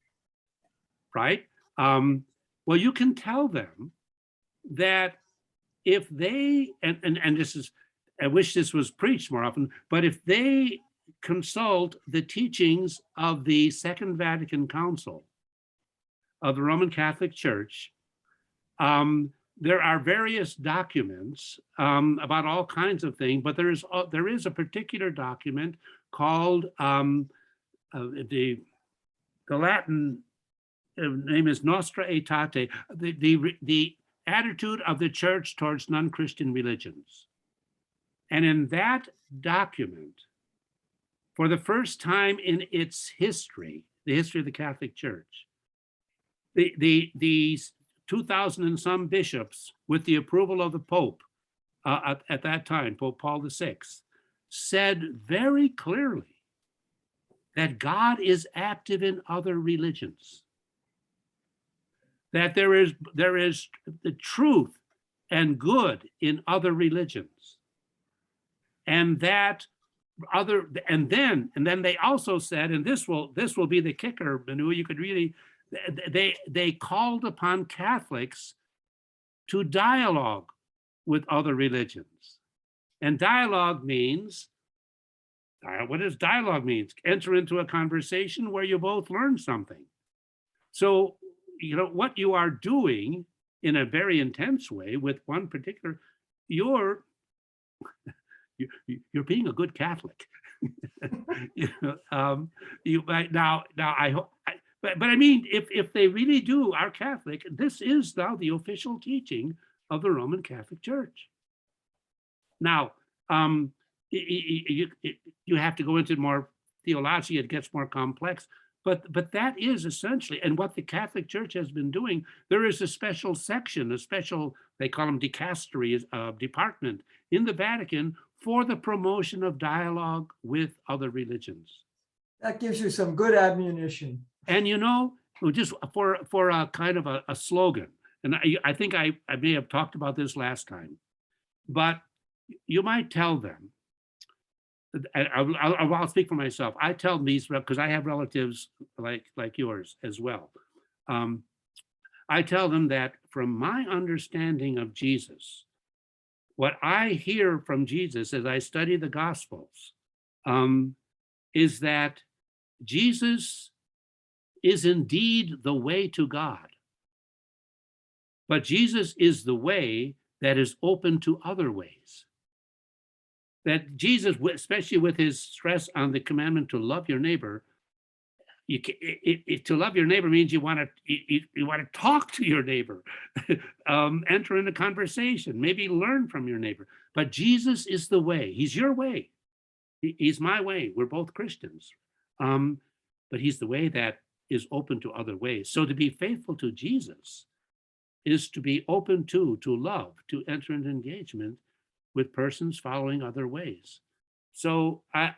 right? Well, you can tell them that if they, and this is, I wish this was preached more often, but if they consult the teachings of the Second Vatican Council of the Roman Catholic Church, there are various documents about all kinds of things, but there is a particular document called the Latin name is Nostra Aetate, the attitude of the church towards non-Christian religions. And in that document, for the first time in its history, the history of the Catholic Church, the 2,000 and some bishops, with the approval of the Pope at that time, Pope Paul VI, said very clearly that God is active in other religions, that there is the truth and good in other religions, and that and then they also said, and this will be the kicker, Manu, you could really, they called upon Catholics to dialogue with other religions. And dialogue means, what does dialogue mean? Enter into a conversation where you both learn something. So, you know, what you are doing in a very intense way with one particular, you're being a good Catholic. You know, you might now I hope, but I mean, if they really are Catholic, this is now the official teaching of the Roman Catholic Church. Now, you have to go into more theology; it gets more complex. But that is essentially, and what the Catholic Church has been doing. There is a special section, they call them dicastery, department in the Vatican for the promotion of dialogue with other religions. That gives you some good ammunition. And you know, just for a kind of a slogan, and I think I may have talked about this last time, but you might tell them, I'll speak for myself. I tell these, because I have relatives like yours as well. I tell them that from my understanding of Jesus, what I hear from Jesus as I study the Gospels is that Jesus is indeed the way to God, but Jesus is the way that is open to other ways. That Jesus, especially with his stress on the commandment to love your neighbor, to love your neighbor means you want to talk to your neighbor, enter into conversation, maybe learn from your neighbor. But Jesus is the way. He's your way. He's my way. We're both Christians, but he's the way that is open to other ways. So to be faithful to Jesus is to be open to love, to enter into engagement with persons following other ways. So I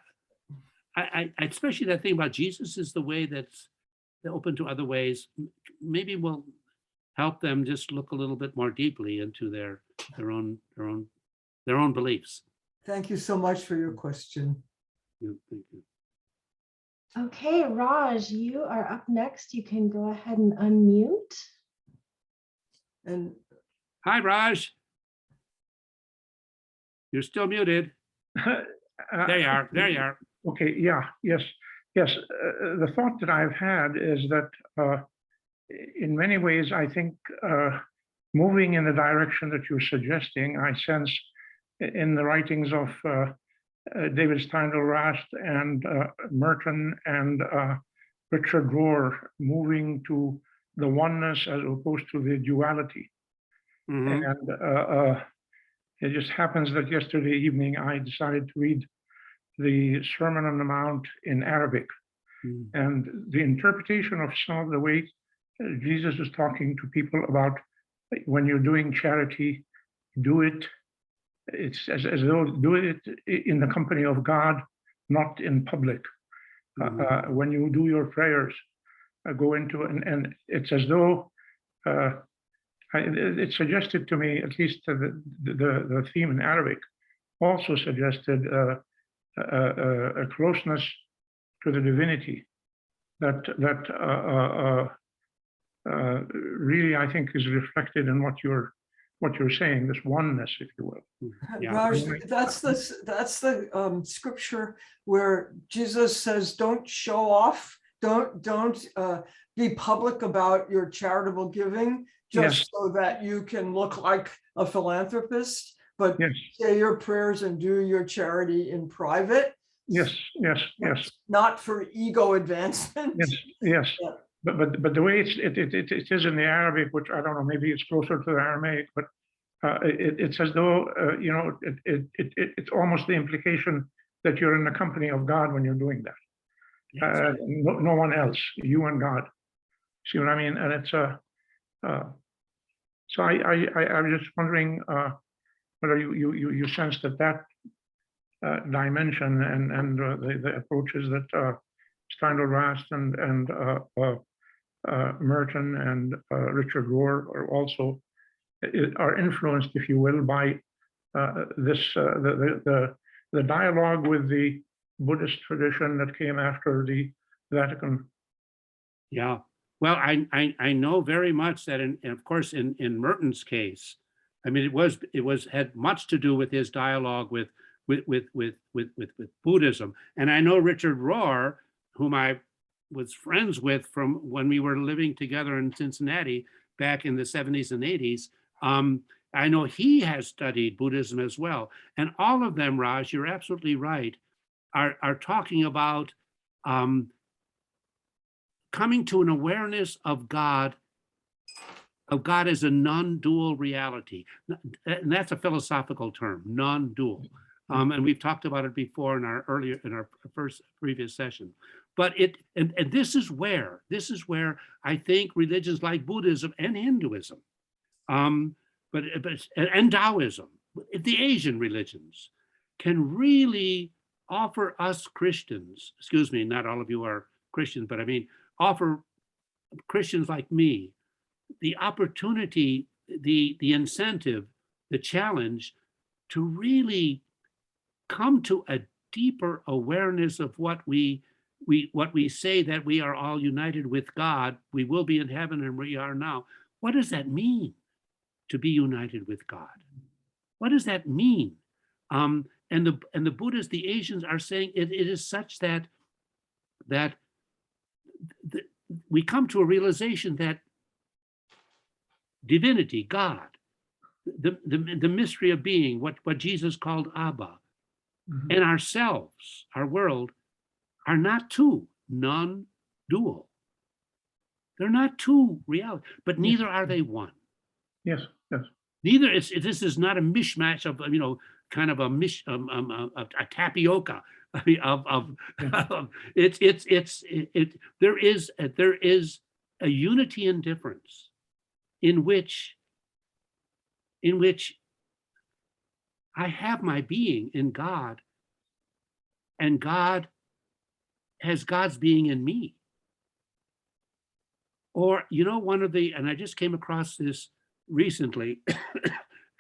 especially that thing about Jesus is the way that's open to other ways, maybe will help them just look a little bit more deeply into their own beliefs. Thank you so much for your question. Thank you. Okay, Raj, you are up next. You can go ahead and unmute. And Hi, Raj. You're still muted. There you are. There you are. Okay, yeah, yes, yes. The thought that I've had is that in many ways, I think moving in the direction that you're suggesting, I sense in the writings of David Steindl-Rast and Merton and Richard Rohr, moving to the oneness as opposed to the duality. Mhm. And it just happens that yesterday evening, I decided to read the Sermon on the Mount in Arabic. Mm. And the interpretation of some of the ways Jesus is talking to people about when you're doing charity, do it. It's as though do it in the company of God, not in public. When you do your prayers, go into and it's as though it suggested to me, at least the theme in Arabic, also suggested a closeness to the divinity that really I think is reflected in what you're saying, this oneness, if you will. Yeah. Raj, that's the scripture where Jesus says, "Don't show off, don't be public about your charitable giving, just Yes. so that you can look like a philanthropist, but Yes, say your prayers and do your charity in private." yes, yes, yes, Not for ego advancement. yes, yes. Yeah. But the way it is in the Arabic, which I don't know, maybe it's closer to the Aramaic, but it's as though it's almost the implication that you're in the company of God when you're doing that. Yes. No one else, you and God. See what I mean? And it's so I was just wondering whether you sense that dimension and the approaches that Steindl-Rast and Merton and Richard Rohr are also are influenced, if you will, by this the dialogue with the Buddhist tradition that came after the Vatican. Yeah. Well, I know very much that, and of course, in Merton's case, I mean, it had much to do with his dialogue with Buddhism. And I know Richard Rohr, whom I was friends with from when we were living together in Cincinnati back in the 70s and 80s. I know he has studied Buddhism as well. And all of them, Raj, you're absolutely right, are talking about coming to an awareness of God as a non-dual reality. And that's a philosophical term, non-dual. And we've talked about it before in our previous session. But and this is where I think religions like Buddhism and Hinduism, and Taoism, the Asian religions, can really offer us Christians, excuse me, not all of you are Christians, but I mean, offer Christians like me the opportunity, the incentive, the challenge to really come to a deeper awareness of what we say, that we are all united with God, we will be in heaven and we are now. What does that mean to be united with God? What does that mean? And the Buddhists, the Asians are saying it is such that we come to a realization that divinity, God, the mystery of being, what Jesus called Abba, and ourselves, our world, are not two, non-dual. They're not two reality, but neither are they one. Yes, yes. Neither this is not a mishmash of kind of a tapioca there is a unity and difference in which I have my being in God, and God has God's being in me. Or, and I just came across this recently,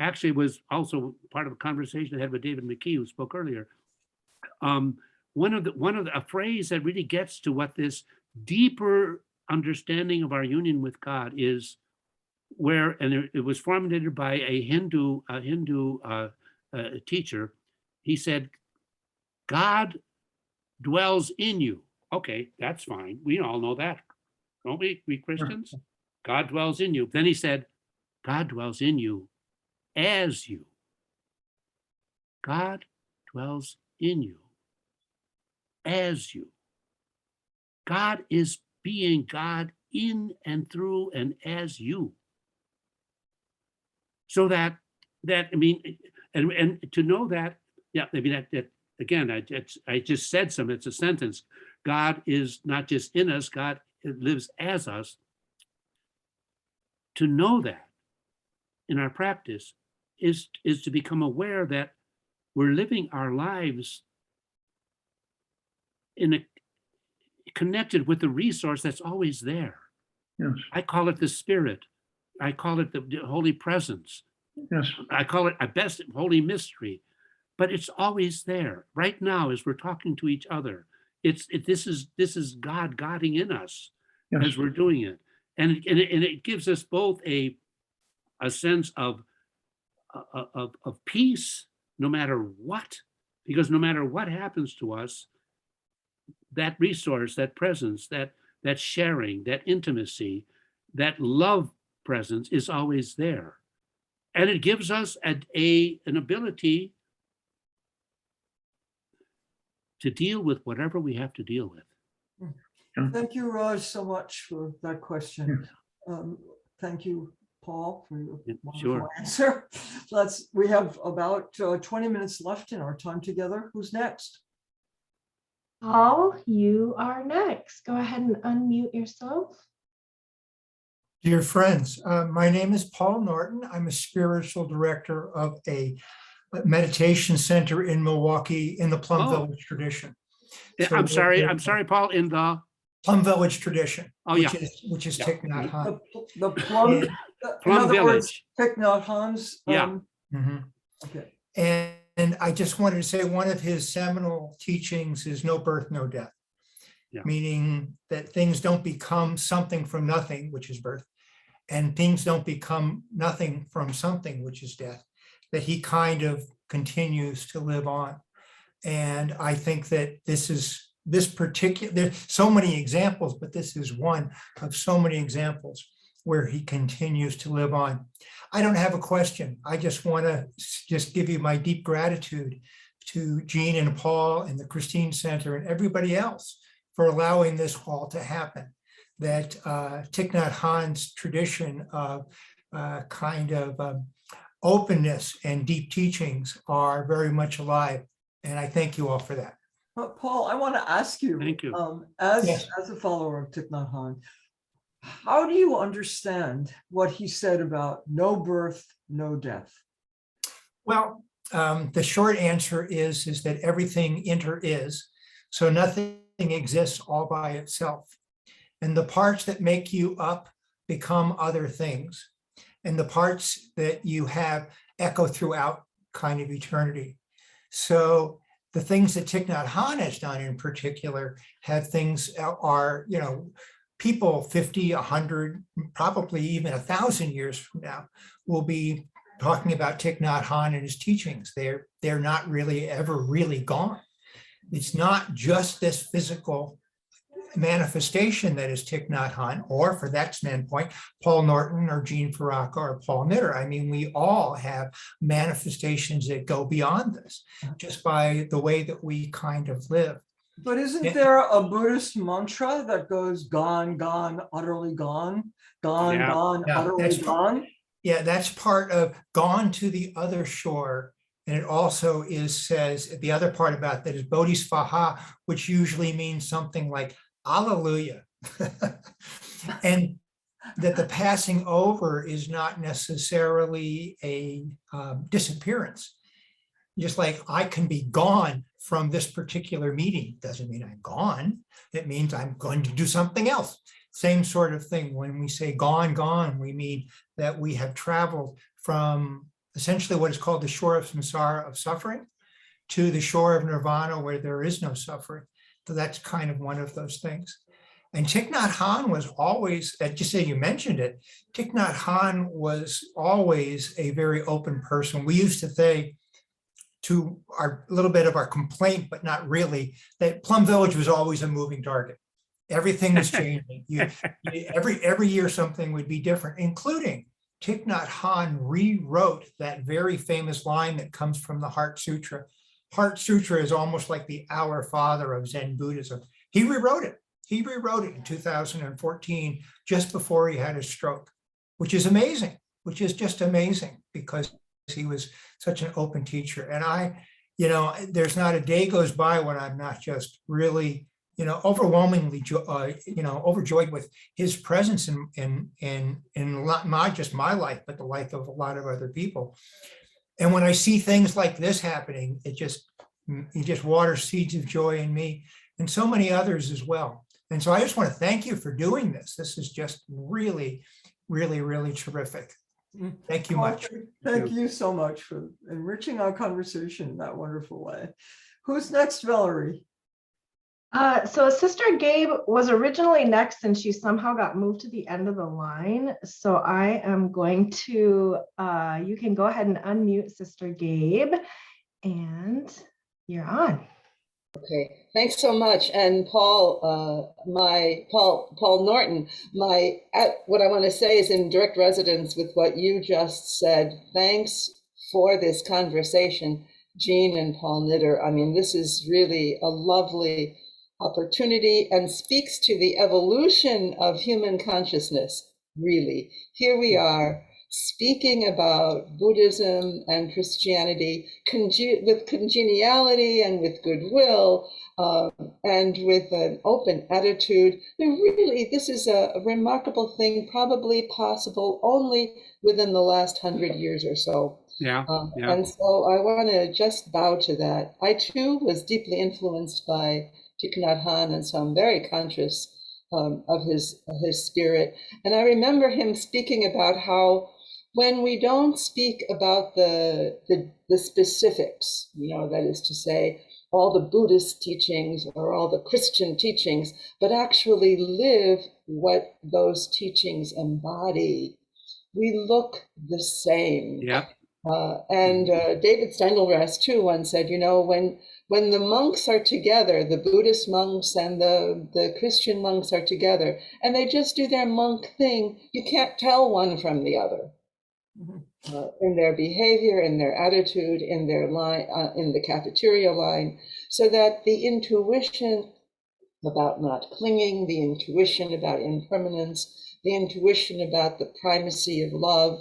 actually was also part of a conversation I had with David McKee, who spoke earlier. A phrase that really gets to what this deeper understanding of our union with God is and it was formulated by a Hindu teacher. He said, God dwells in you. Okay, that's fine. We all know that, don't we Christians? God dwells in you. Then he said, God dwells in you as you. God dwells in you as you. God is being God in and through and as you. So that I mean, and to know that, yeah, I mean that again, I just said some. It's a sentence. God is not just in us. God lives as us. To know that in our practice is to become aware that we're living our lives connected with the resource that's always there. Yes, I call it the Spirit. I call it the Holy Presence. yes, I call it a best holy mystery, but it's always there right now as we're talking to each other. This is God guiding in us yes, as we're doing it, and it gives us both a sense of peace no matter what, because no matter what happens to us, that resource, that presence, that sharing, that intimacy, that love presence is always there. And it gives us an ability to deal with whatever we have to deal with. Thank you, Raj, so much for that question. Thank you, Paul, for your wonderful Sure. answer. We have about 20 minutes left in our time together. Who's next? Paul, you are next. Go ahead and unmute yourself. Dear friends, my name is Paul Norton. I'm a spiritual director of a meditation center in Milwaukee in the Plum Oh. Village tradition. So I'm sorry, Paul, in the Plum Village tradition, Oh, which yeah. is Yeah. Thich Nhat Hanh. The Plum, And- in Plum other words, Village. Thich Nhat Hanh's. Yeah. Mhm. Okay. And I just wanted to say one of his seminal teachings is no birth, no death. Yeah. Meaning that things don't become something from nothing, which is birth, and things don't become nothing from something, which is death, that he kind of continues to live on. And I think that this particular, there's so many examples, but this is one of so many examples where he continues to live on. I don't have a question. I just want to just give you my deep gratitude to Jean and Paul and the Christine Center and everybody else for allowing this all to happen. That Thich Nhat Hanh's tradition of openness and deep teachings are very much alive. And I thank you all for that. But Paul, I want to ask you, Thank you. as a follower of Thich Nhat Hanh, how do you understand what he said about no birth, no death? Well, the short answer is that everything is, so nothing exists all by itself. And the parts that make you up become other things. And the parts that you have echo throughout kind of eternity. So the things that Thich Nhat Hanh has done in particular are, people 50, 100, probably even 1,000 years from now will be talking about Thich Nhat Hanh and his teachings. They're not really ever really gone. It's not just this physical manifestation that is Thich Nhat Hanh, or for that standpoint, Paul Norton or Jean Faraka or Paul Knitter. I mean, we all have manifestations that go beyond this, just by the way that we kind of live. But isn't there a Buddhist mantra that goes gone, gone, utterly gone, gone, Yeah. gone, Yeah, utterly that's gone? Yeah, that's part of gone to the other shore. And it also says the other part about that is Bodhisattva, which usually means something like Alleluia. And that the passing over is not necessarily a disappearance. Just like I can be gone from this particular meeting, doesn't mean I'm gone. It means I'm going to do something else. Same sort of thing. When we say gone, gone, we mean that we have traveled from essentially what is called the shore of samsara, of suffering, to the shore of nirvana where there is no suffering. So that's kind of one of those things. And Thich Nhat Hanh was always, just say you mentioned it, Thich Nhat Hanh was always a very open person. We used to say, to our little bit of our complaint, but not really, that Plum Village was always a moving target. Everything was changing. Every year something would be different, including Thich Nhat Hanh rewrote that very famous line that comes from the Heart Sutra. Heart Sutra is almost like the Our Father of Zen Buddhism. He rewrote it. He rewrote it in 2014, just before he had his stroke, which is amazing, which is just amazing, because he was such an open teacher. And there's not a day goes by when I'm not just really, overwhelmingly, overjoyed with his presence in not just my life, but the life of a lot of other people. And when I see things like this happening, it just waters seeds of joy in me and so many others as well. And so I just want to thank you for doing this. This is just really, really, really terrific. Thank you much. Thank you so much for enriching our conversation in that wonderful way. Who's next, Valerie? So Sister Gabe was originally next and she somehow got moved to the end of the line. So I am going to, you can go ahead and unmute Sister Gabe and you're on. Okay, thanks so much. And Paul, Paul Norton, what I want to say is in direct resonance with what you just said. Thanks for this conversation, Jean and Paul Knitter. I mean, this is really a lovely opportunity and speaks to the evolution of human consciousness, really. Here we are speaking about Buddhism and Christianity with congeniality and with goodwill and with an open attitude. Really, this is a remarkable thing, probably possible only within the last 100 years or so. Yeah. And so I want to just bow to that. I too was deeply influenced by Thich Nhat Hanh, and so I'm very conscious of his spirit. And I remember him speaking about how when we don't speak about the specifics, that is to say, all the Buddhist teachings or all the Christian teachings, but actually live what those teachings embody, we look the same. Yeah. And David Steindl-Rast too once said, when the monks are together, the Buddhist monks and the Christian monks are together, and they just do their monk thing, you can't tell one from the other. In their behavior, in their attitude, in their line, in the cafeteria line, so that the intuition about not clinging, the intuition about impermanence, the intuition about the primacy of love,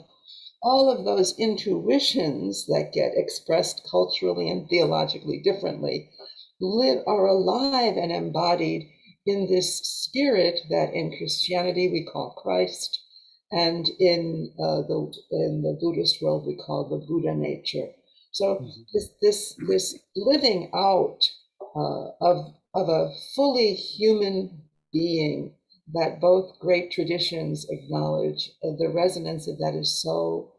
all of those intuitions that get expressed culturally and theologically differently are alive and embodied in this spirit that in Christianity we call Christ, and in the Buddhist world we call the Buddha nature. So this living out of a fully human being that both great traditions acknowledge, the resonance of that is so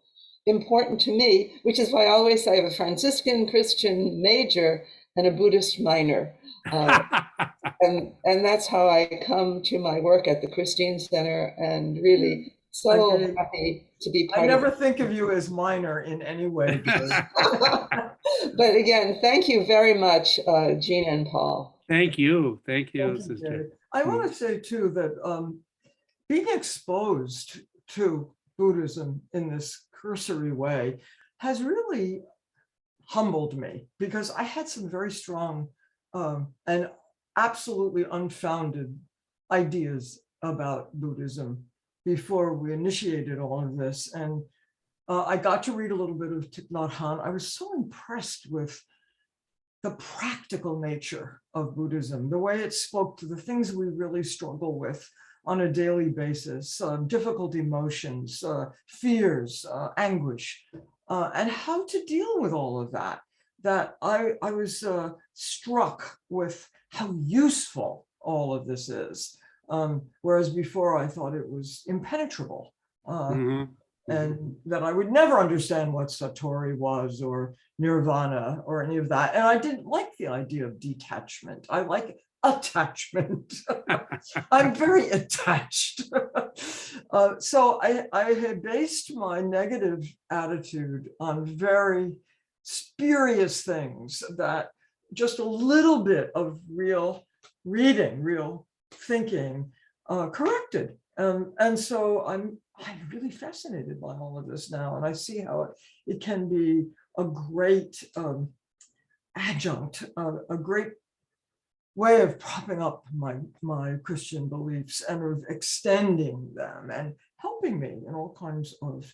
important to me, which is why I always say I have a Franciscan Christian major and a Buddhist minor. And that's how I come to my work at the Christine Center, and really so happy to be part of it. I never think of you as minor in any way. But again, thank you very much, Gina and Paul. Thank you, Thank you, sister. I want to say too that being exposed to Buddhism in this cursory way has really humbled me, because I had some very strong and absolutely unfounded ideas about Buddhism before we initiated all of this. And I got to read a little bit of Thich Nhat Hanh. I was so impressed with the practical nature of Buddhism, the way it spoke to the things we really struggle with on a daily basis, difficult emotions, fears, anguish, and how to deal with all of that. That I was struck with how useful all of this is. Whereas before I thought it was impenetrable, and that I would never understand what Satori was or Nirvana or any of that. And I didn't like the idea of detachment. I like attachment. I'm very attached. So I had based my negative attitude on very spurious things that just a little bit of real reading, real thinking corrected. And so I'm really fascinated by all of this now. And I see how it can be a great adjunct, a great way of propping up my Christian beliefs and of extending them and helping me in all kinds of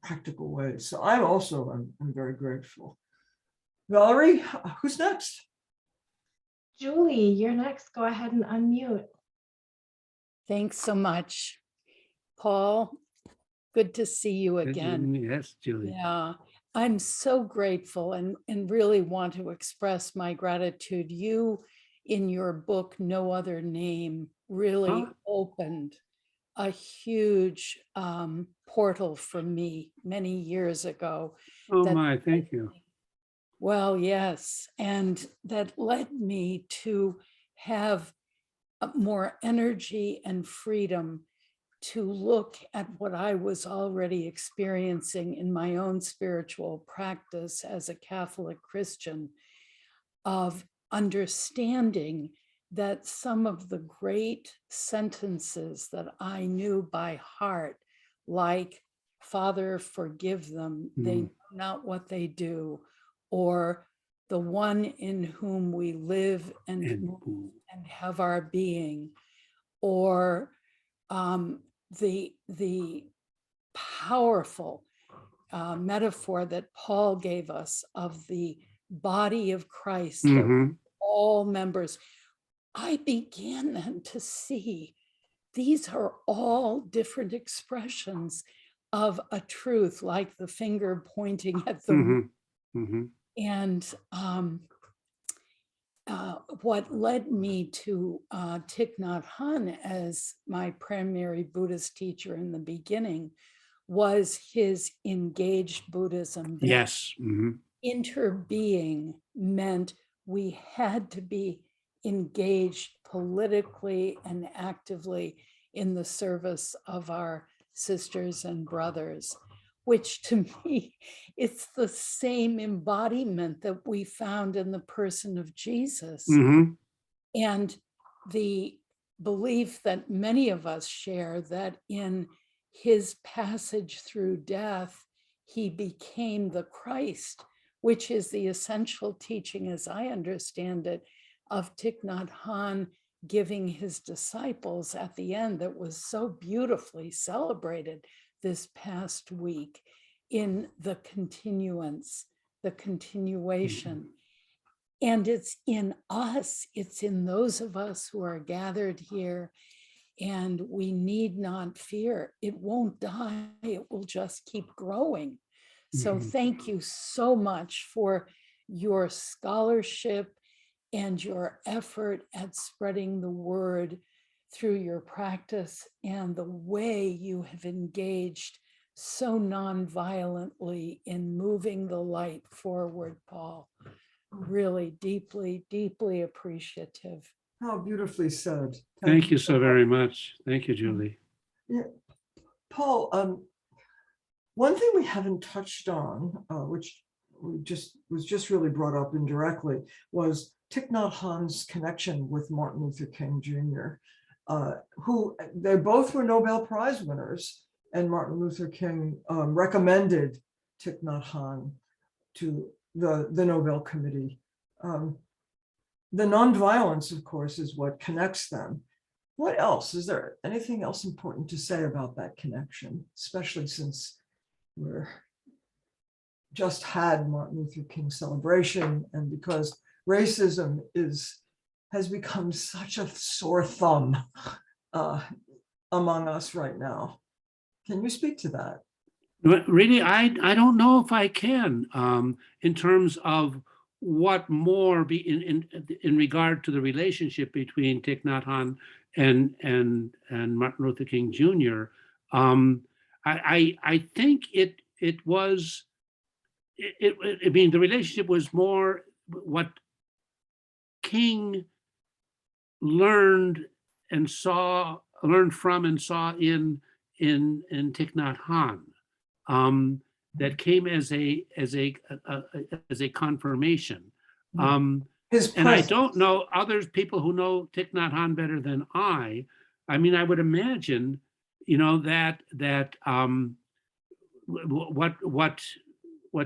practical ways. So I'm very grateful. Valerie, who's next? Julie, you're next. Go ahead and unmute. Thanks so much, Paul. Good to see you again. Yes, Julie. Yeah, I'm so grateful and really want to express my gratitude. You, in your book, No Other Name, really opened a huge portal for me many years ago. Oh my, thank you. Well, yes, and that led me to have more energy and freedom to look at what I was already experiencing in my own spiritual practice as a Catholic Christian, of understanding that some of the great sentences that I knew by heart, like, Father, forgive them, they know not what they do, or the one in whom we live and move and have our being, or the powerful metaphor that Paul gave us of the body of Christ, that all members. I began then to see these are all different expressions of a truth, like the finger pointing at the and what led me to Thich Nhat Hanh as my primary Buddhist teacher in the beginning was his engaged Buddhism. Yes. Interbeing meant we had to be engaged politically and actively in the service of our sisters and brothers, which to me, it's the same embodiment that we found in the person of Jesus. And the belief that many of us share that in his passage through death, he became the Christ, which is the essential teaching, as I understand it, of Thich Nhat Hanh giving his disciples at the end, that was so beautifully celebrated this past week in the continuance, the continuation. And it's in us, it's in those of us who are gathered here, and we need not fear. It won't die, it will just keep growing. So thank you so much for your scholarship and your effort at spreading the word through your practice and the way you have engaged so non-violently in moving the light forward, Paul. Really deeply, deeply appreciative. How beautifully said. Thank you so very much. Thank you, Julie. Yeah. Paul, one thing we haven't touched on, which was just really brought up indirectly, was Thich Nhat Hanh's connection with Martin Luther King Jr., who they both were Nobel Prize winners, and Martin Luther King recommended Thich Nhat Hanh to the Nobel Committee. The nonviolence, of course, is what connects them. What else? Is there anything else important to say about that connection, especially since we're just had Martin Luther King celebration, and because racism has become such a sore thumb among us right now? Can you speak to that? Really, I don't know if I can, in terms of what more be in regard to the relationship between Thich Nhat Hanh and Martin Luther King Jr. I think it was, I mean, the relationship was more what King learned from and saw in Thich Nhat Hanh, that came as a confirmation. His And I presence. don't know other people who know Thich Nhat Hanh better than I. I mean, I would imagine, that what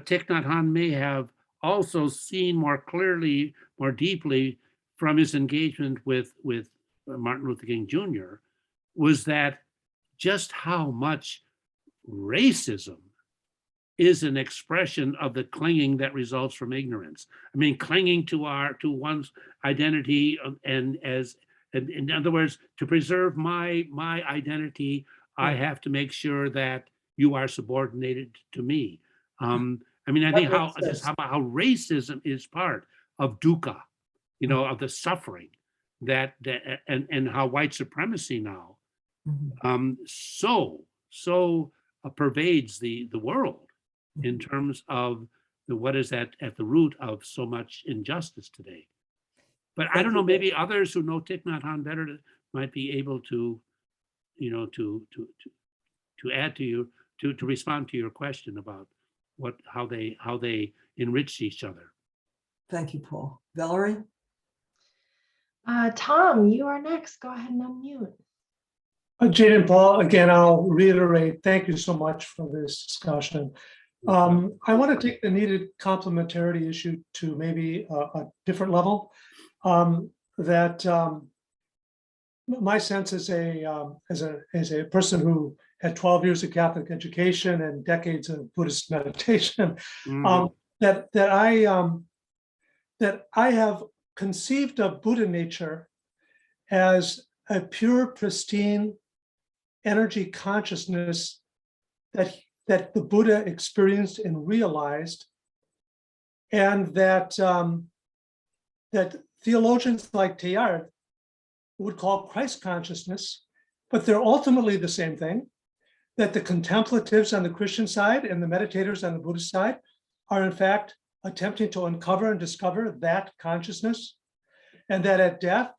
Thich Nhat Hanh may have also seen more clearly, more deeply from his engagement with Martin Luther King Jr. was that just how much racism is an expression of the clinging that results from ignorance. I mean, clinging to one's identity, and in other words, to preserve my identity, I have to make sure that you are subordinated to me. I mean, I think how racism is part of dukkha, of the suffering that and how white supremacy now so pervades the world in terms of what is at the root of so much injustice today. But I don't know, maybe others who know Thich Nhat Hanh better might be able to, to add to you, to respond to your question about how they enrich each other. Thank you, Paul. Valerie? Tom, you are next. Go ahead and unmute. Jane and Paul, again, I'll reiterate, thank you so much for this discussion. I want to take the needed complementarity issue to maybe a different level. My sense as a person who had 12 years of Catholic education and decades of Buddhist meditation, that I have conceived of Buddha nature as a pure, pristine energy consciousness that the Buddha experienced and realized, and that theologians like Teilhard would call Christ consciousness, but they're ultimately the same thing, that the contemplatives on the Christian side and the meditators on the Buddhist side are in fact attempting to uncover and discover that consciousness, and that at death,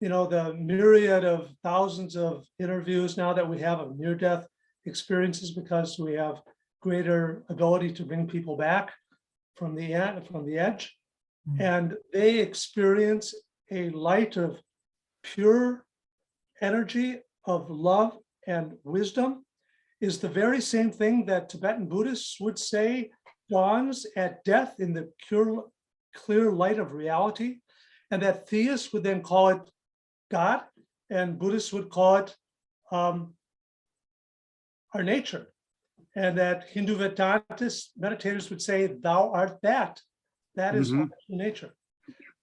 the myriad of thousands of interviews now that we have of near-death experiences, because we have greater ability to bring people back from the edge, and they experience a light of pure energy of love and wisdom, is the very same thing that Tibetan Buddhists would say dawns at death in the clear light of reality, and that theists would then call it God, and Buddhists would call it our nature, and that Hindu Vedantists, meditators would say, thou art that. That is our nature.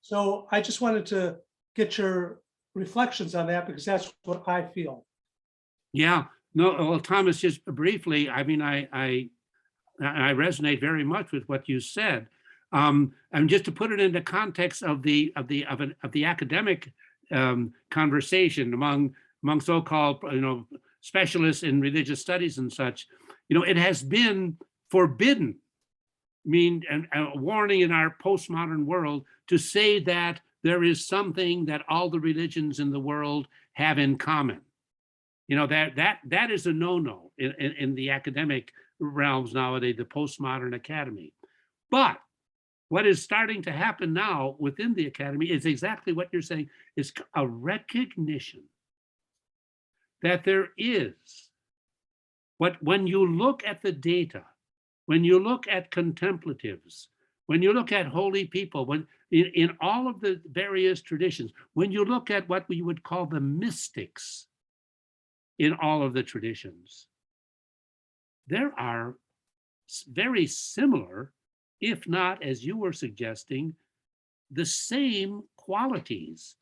So I just wanted to get your reflections on that, because that's what I feel. Yeah, no, well, Thomas, just briefly, I mean, I resonate very much with what you said. And just to put it into context of the academic conversation among so-called specialists in religious studies and such, it has been forbidden, I mean, and a warning in our postmodern world, to say that there is something that all the religions in the world have in common. That is a no-no in the academic realms nowadays, the postmodern academy. But what is starting to happen now within the academy is exactly what you're saying, is a recognition that there is, when you look at the data, when you look at contemplatives, when you look at holy people, when in all of the various traditions, when you look at what we would call the mystics in all of the traditions, there are very similar, if not, as you were suggesting, the same qualities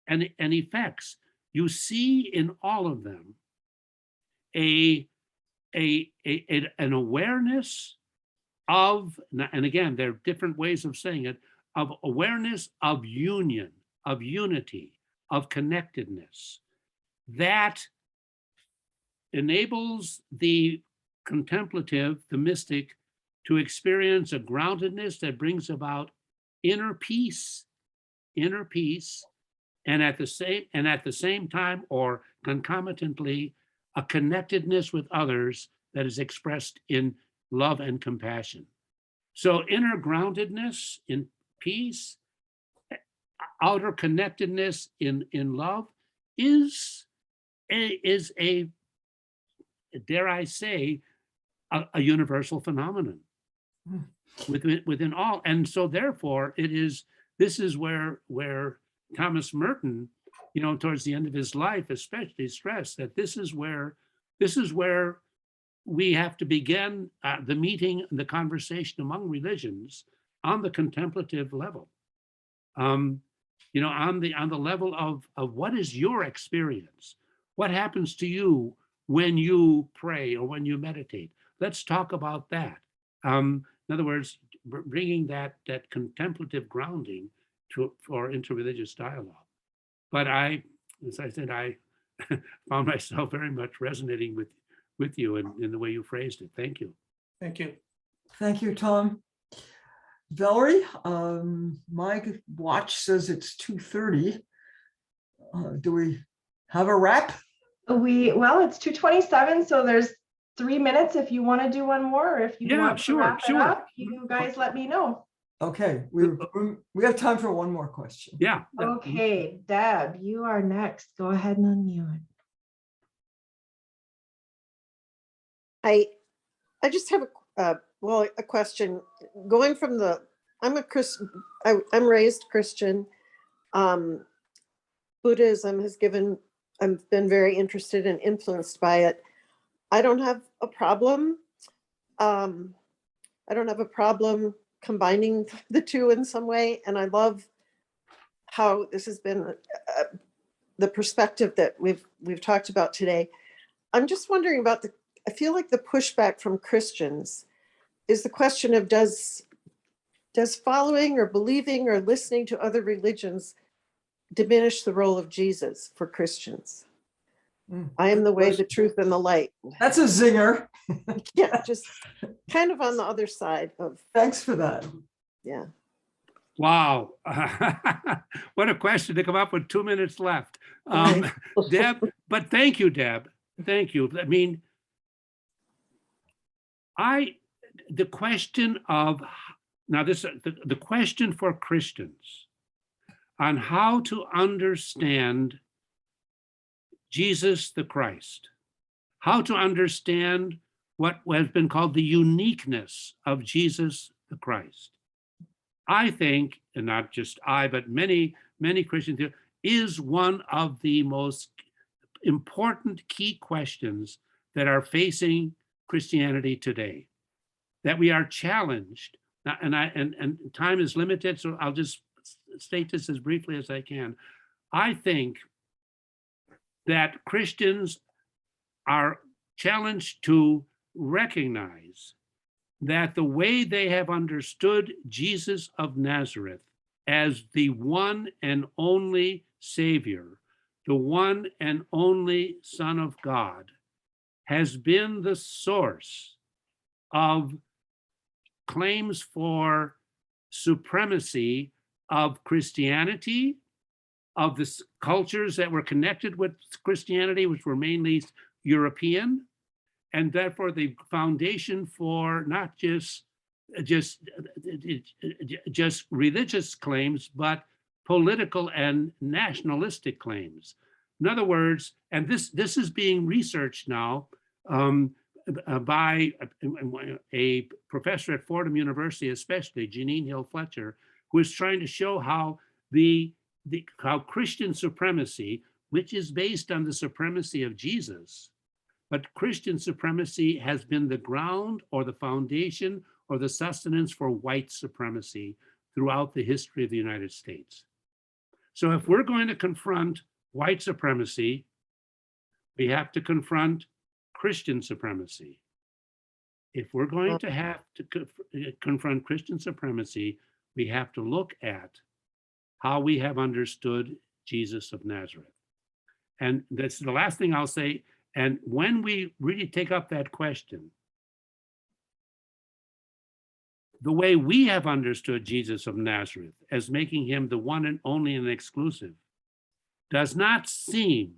and effects. You see in all of them an awareness of, and again, there are different ways of saying it, of awareness of union, of unity, of connectedness, that enables the contemplative, the mystic, to experience a groundedness that brings about inner peace, and at the same time or concomitantly, a connectedness with others that is expressed in love and compassion. So inner groundedness in peace, outer connectedness in love is a dare I say, a universal phenomenon within all. And so therefore this is where Thomas Merton, towards the end of his life, especially stressed that this is where we have to begin the meeting, the conversation among religions on the contemplative level. On the level of what is your experience? What happens to you when you pray or when you meditate? Let's talk about that. In other words, bringing that contemplative grounding for interreligious dialogue. But as I said, I found myself very much resonating with you in the way you phrased it. Thank you. Thank you. Thank you, Tom. Valerie, my watch says it's 2:30. Do we have a wrap? Well, it's 2:27, so there's 3 minutes if you want to do one more, or if you want to wrap it up, you guys let me know. Okay, we have time for one more question. Yeah. Okay, Deb, you are next. Go ahead and unmute. I just have a question. Going from I'm a Christian, I'm raised Christian. Buddhism I've been very interested and influenced by it. I don't have a problem. I don't have a problem combining the two in some way. And I love how this has been the perspective that we've talked about today. I'm just wondering about I feel like the pushback from Christians is the question of does following or believing or listening to other religions diminish the role of Jesus for Christians? I am the way, the truth, and the light. That's a zinger. Yeah, just kind of on the other side of. Thanks for that. Yeah. Wow. What a question to come up with 2 minutes left. Deb, but thank you, Deb. Thank you. I mean, the question of, now this, the question for Christians on how to understand Jesus the Christ, how to understand what has been called the uniqueness of Jesus the Christ. I think, and not just I, but many Christians here, is one of the most important key questions that are facing Christianity today, that we are challenged. And time is limited, so I'll just state this as briefly as I can. I think that Christians are challenged to recognize that the way they have understood Jesus of Nazareth as the one and only Savior, the one and only Son of God, has been the source of claims for supremacy of Christianity, of the cultures that were connected with Christianity, which were mainly European, and therefore the foundation for not just religious claims, but political and nationalistic claims. In other words, and this is being researched now by a professor at Fordham University, especially Jeanine Hill Fletcher, who is trying to show how how Christian supremacy, which is based on the supremacy of Jesus, but Christian supremacy has been the ground or the foundation or the sustenance for white supremacy throughout the history of the United States. So if we're going to confront white supremacy, we have to confront Christian supremacy. If we're going to have to confront Christian supremacy, we have to look at how we have understood Jesus of Nazareth. And that's the last thing I'll say. And when we really take up that question, the way we have understood Jesus of Nazareth as making him the one and only and exclusive, does not seem,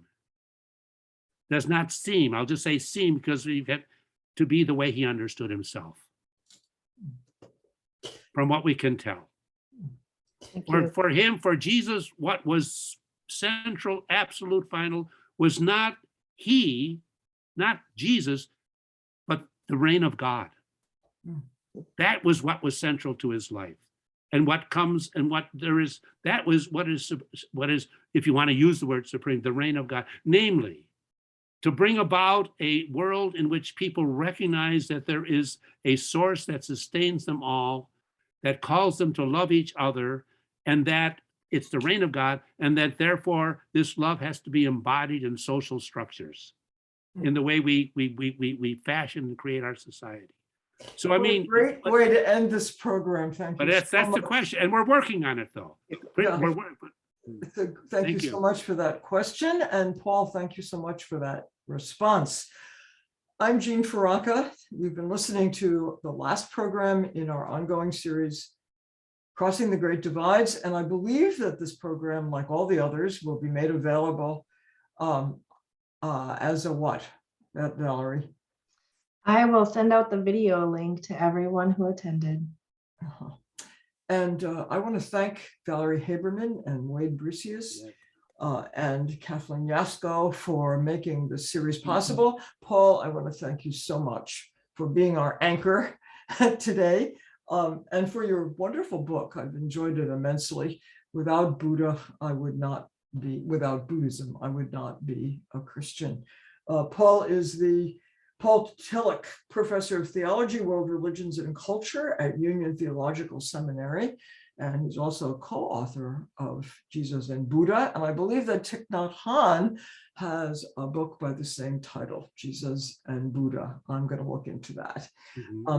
I'll just say seem because we've had to be the way he understood himself. From what we can tell. Thank you. For him, for Jesus, what was central, absolute, final, was not he, not Jesus, but the reign of God. That was what was central to his life. And what comes and what there is, that was what is, if you want to use the word supreme, the reign of God, namely, to bring about a world in which people recognize that there is a source that sustains them all, that calls them to love each other, and that it's the reign of God, and that therefore this love has to be embodied in social structures, in the way we fashion and create our society. So I mean, Great way to end this program. Thank you. but that's so the much. question, and we're working on it though. Yeah. We're- Thank you so much for that question. And Paul, thank you so much for that response. I'm Jean Ferracca. We've been listening to the last program in our ongoing series, Crossing the Great Divides. And I believe that this program, like all the others, will be made available as a what, Valerie? I will send out the video link to everyone who attended. Uh-huh. And I want to thank Valerie Haberman and Wade Bricius and Kathleen Yasko for making this series possible. Paul, I want to thank you so much for being our anchor today and for your wonderful book. I've enjoyed it immensely. Without Buddha, I would not be, without Buddhism, I would not be a Christian. Paul is the Paul Tillich Professor of Theology, World Religions and Culture at Union Theological Seminary. And he's also a co-author of Jesus and Buddha. And I believe that Thich Nhat Hanh has a book by the same title, Jesus and Buddha. I'm going to look into that.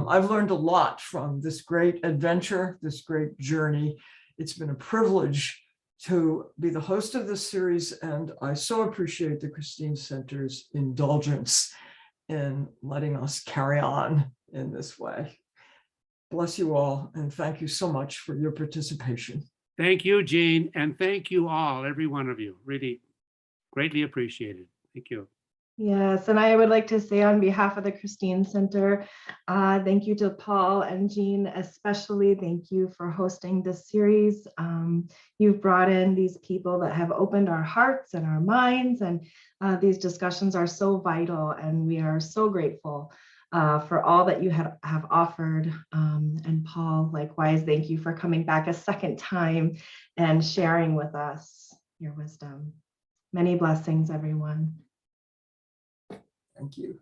I've learned a lot from this great adventure, this great journey. It's been a privilege to be the host of this series. And I so appreciate the Christine Center's indulgence in letting us carry on in this way. Bless you all, and thank you so much for your participation. Thank you, Jean, and thank you all, every one of you. Really greatly appreciated. Thank you. Yes, and I would like to say on behalf of the Christine Center, thank you to Paul and Jean, especially thank you for hosting this series. You've brought in these people that have opened our hearts and our minds, and these discussions are so vital, and we are so grateful for all that you have offered. And Paul, likewise, thank you for coming back a second time and sharing with us your wisdom. Many blessings, everyone. Thank you.